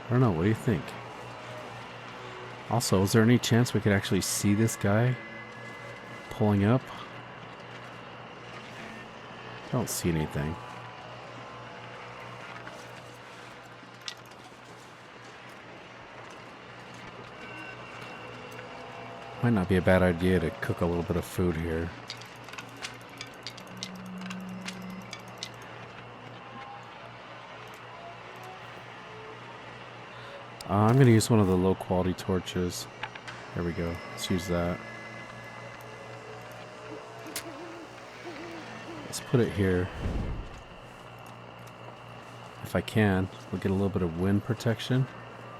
I don't know, what do you think? Also, is there any chance we could actually see this guy pulling up? I don't see anything. Might not be a bad idea to cook a little bit of food here. I'm going to use one of the low quality torches. There we go. Let's use that. Let's put it here. If I can, we'll get a little bit of wind protection.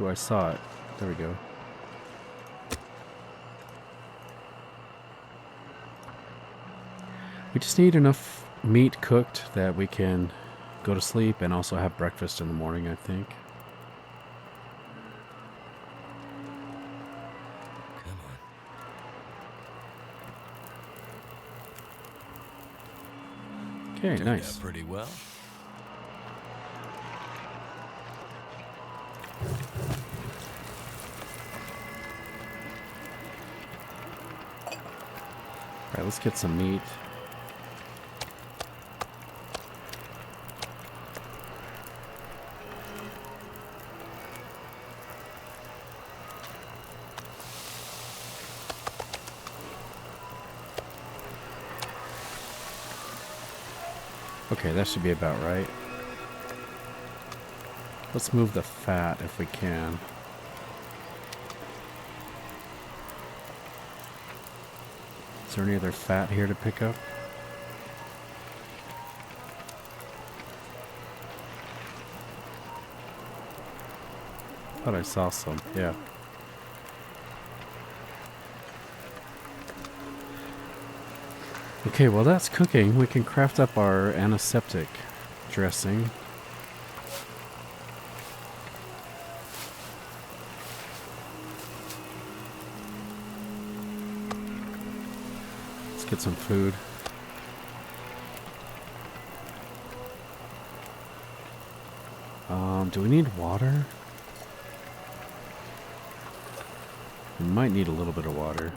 Oh, I saw it. There we go. We just need enough meat cooked that we can go to sleep and also have breakfast in the morning, I think. Come on. Okay, Turned nice. out pretty well. Alright, let's get some meat. Okay, that should be about right. Let's move the fat if we can. Is there any other fat here to pick up? Thought I saw some, yeah. Okay, while that's cooking, we can craft up our antiseptic dressing. Let's get some food. Do we need water? We might need a little bit of water.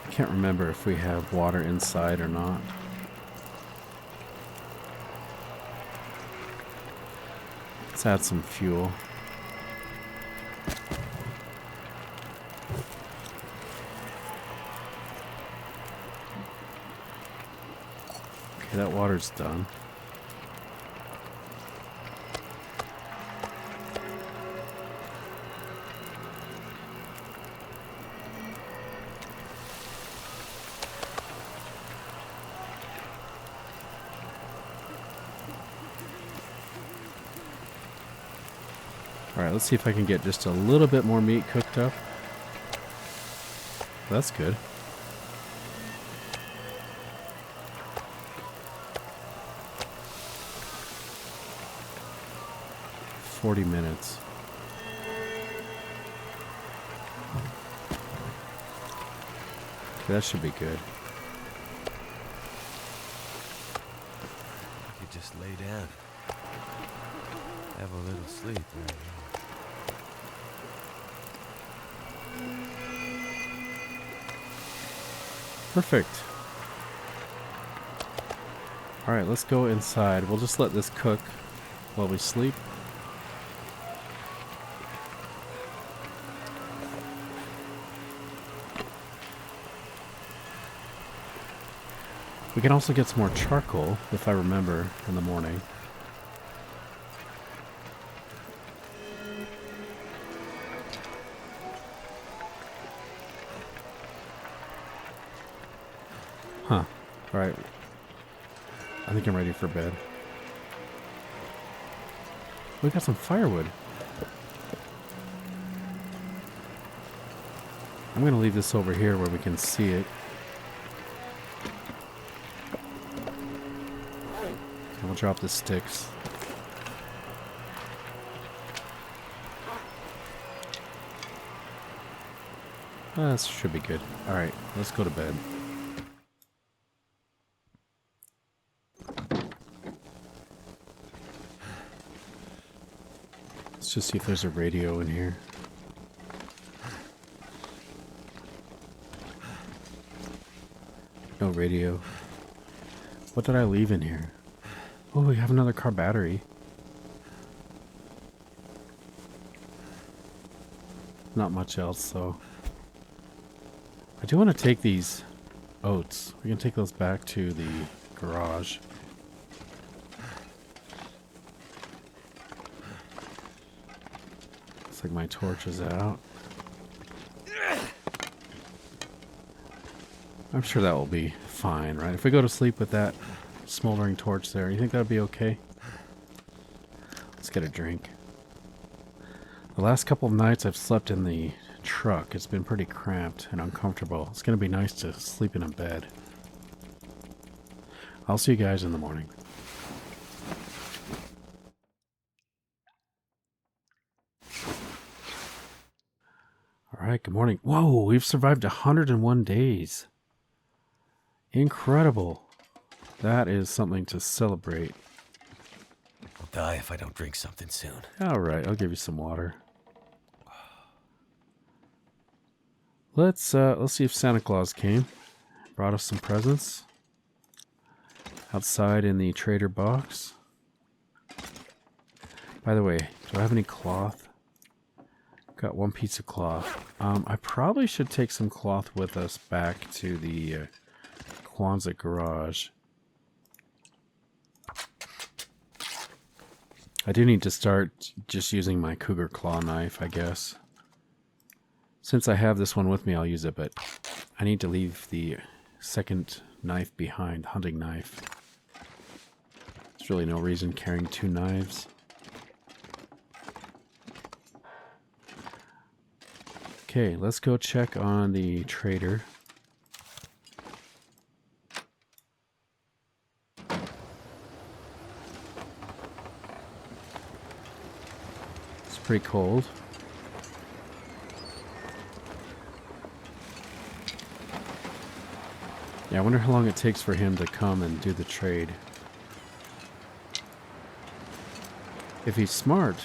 I can't remember if we have water inside or not. Let's add some fuel. Okay, that water's done. Alright, let's see if I can get just a little bit more meat cooked up. That's good. $40. Okay, that should be good. You could just lay down. Have a little sleep right here. Perfect. Alright, let's go inside. We'll just let this cook while we sleep. We can also get some more charcoal, if I remember, in the morning. Huh. Alright. I think I'm ready for bed. We got some firewood. I'm going to leave this over here where we can see it. And we'll drop the sticks. That should be good. Alright, let's go to bed. Let's just see if there's a radio in here. No radio. What did I leave in here? Oh, we have another car battery. Not much else, though. I do want to take these oats. We can take those back to the garage. Looks like my torch is out. I'm sure that will be fine, right? If we go to sleep with that smoldering torch there, you think that'll be okay? Let's get a drink. The last couple of nights I've slept in the truck. It's been pretty cramped and uncomfortable. It's going to be nice to sleep in a bed. I'll see you guys in the morning. Alright, good morning. Whoa, we've survived 101 days. Incredible. That is something to celebrate. I'll die if I don't drink something soon. Alright, I'll give you some water. Let's see if Santa Claus came. Brought us some presents. Outside in the trader box. By the way, do I have any cloth? Got one piece of cloth. I probably should take some cloth with us back to the Kwanzaa garage. I do need to start just using my cougar claw knife, I guess. Since I have this one with me, I'll use it, but I need to leave the second knife behind, hunting knife. There's really no reason carrying two knives. Okay, let's go check on the trader. It's pretty cold. Yeah, I wonder how long it takes for him to come and do the trade. If he's smart,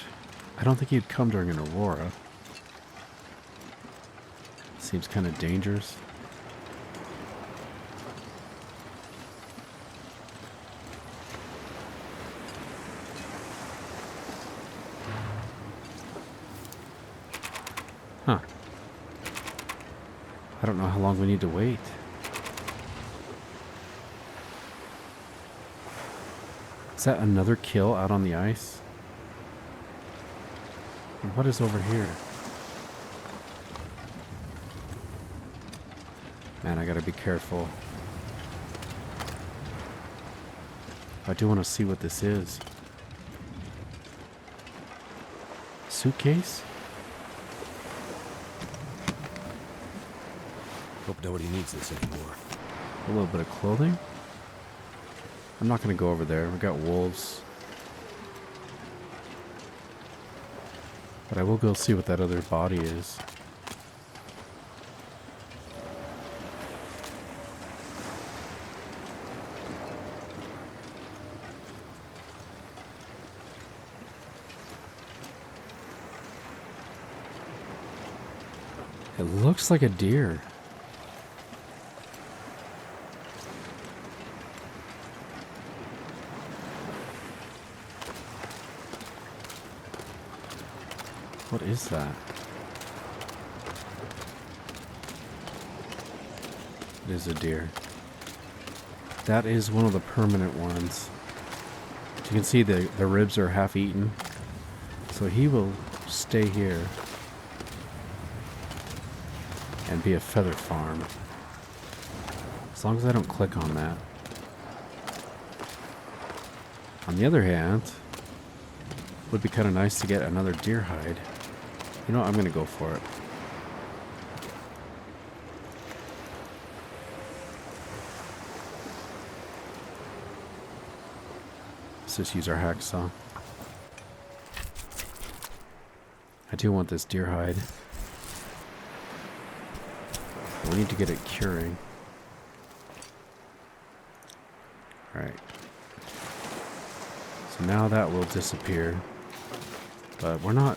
I don't think he'd come during an aurora. Seems kind of dangerous. Huh. I don't know how long we need to wait. Is that another kill out on the ice? And what is over here? Man, I gotta be careful. I do want to see what this is. Suitcase? Hope nobody needs this anymore. A little bit of clothing? I'm not going to go over there. We got wolves. But I will go see what that other body is. It looks like a deer. What is that? It is a deer. That is one of the permanent ones. You can see the ribs are half eaten. So he will stay here and be a feather farm. As long as I don't click on that. On the other hand, it would be kind of nice to get another deer hide. You know what? I'm going to go for it. Let's just use our hacksaw. I do want this deer hide. We need to get it curing. Alright. So now that will disappear. But we're not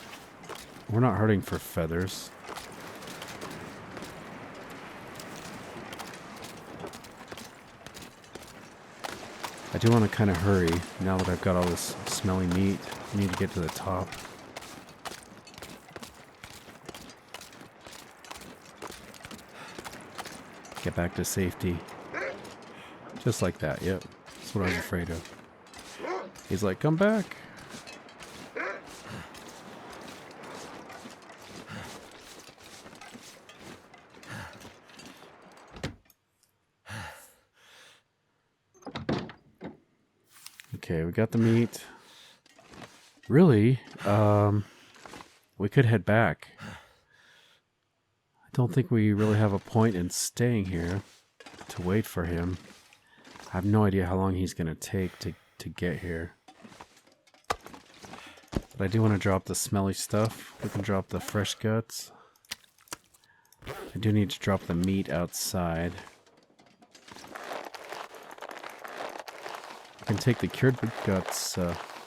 hurting for feathers. I do want to kind of hurry now that I've got all this smelly meat. I need to get to the top. Get back to safety. Just like that, yep. That's what I was afraid of. He's like, come back. Okay, we got the meat. Really, we could head back. I don't think we really have a point in staying here to wait for him. I have no idea how long he's going to take to get here. But I do want to drop the smelly stuff. We can drop the fresh guts. I do need to drop the meat outside. We can take the cured guts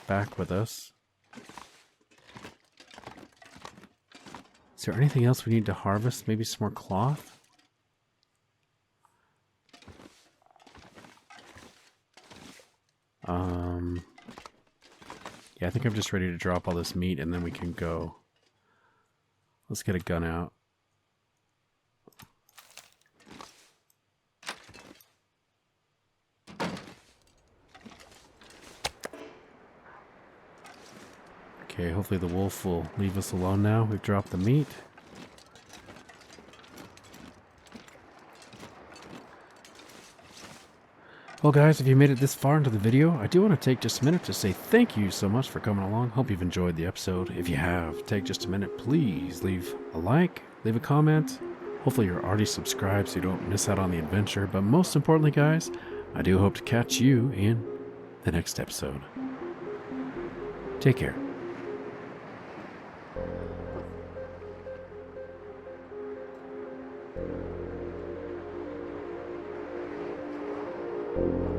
back with us. Is there anything else we need to harvest? Maybe some more cloth? Yeah, I think I'm just ready to drop all this meat and then we can go. Let's get a gun out. Okay, hopefully the wolf will leave us alone now. We've dropped the meat. Well guys, if you made it this far into the video, I do want to take just a minute to say thank you so much for coming along. Hope you've enjoyed the episode. If you have, take just a minute, please leave a like, leave a comment. Hopefully you're already subscribed so you don't miss out on the adventure. But most importantly guys, I do hope to catch you in the next episode. Take care. You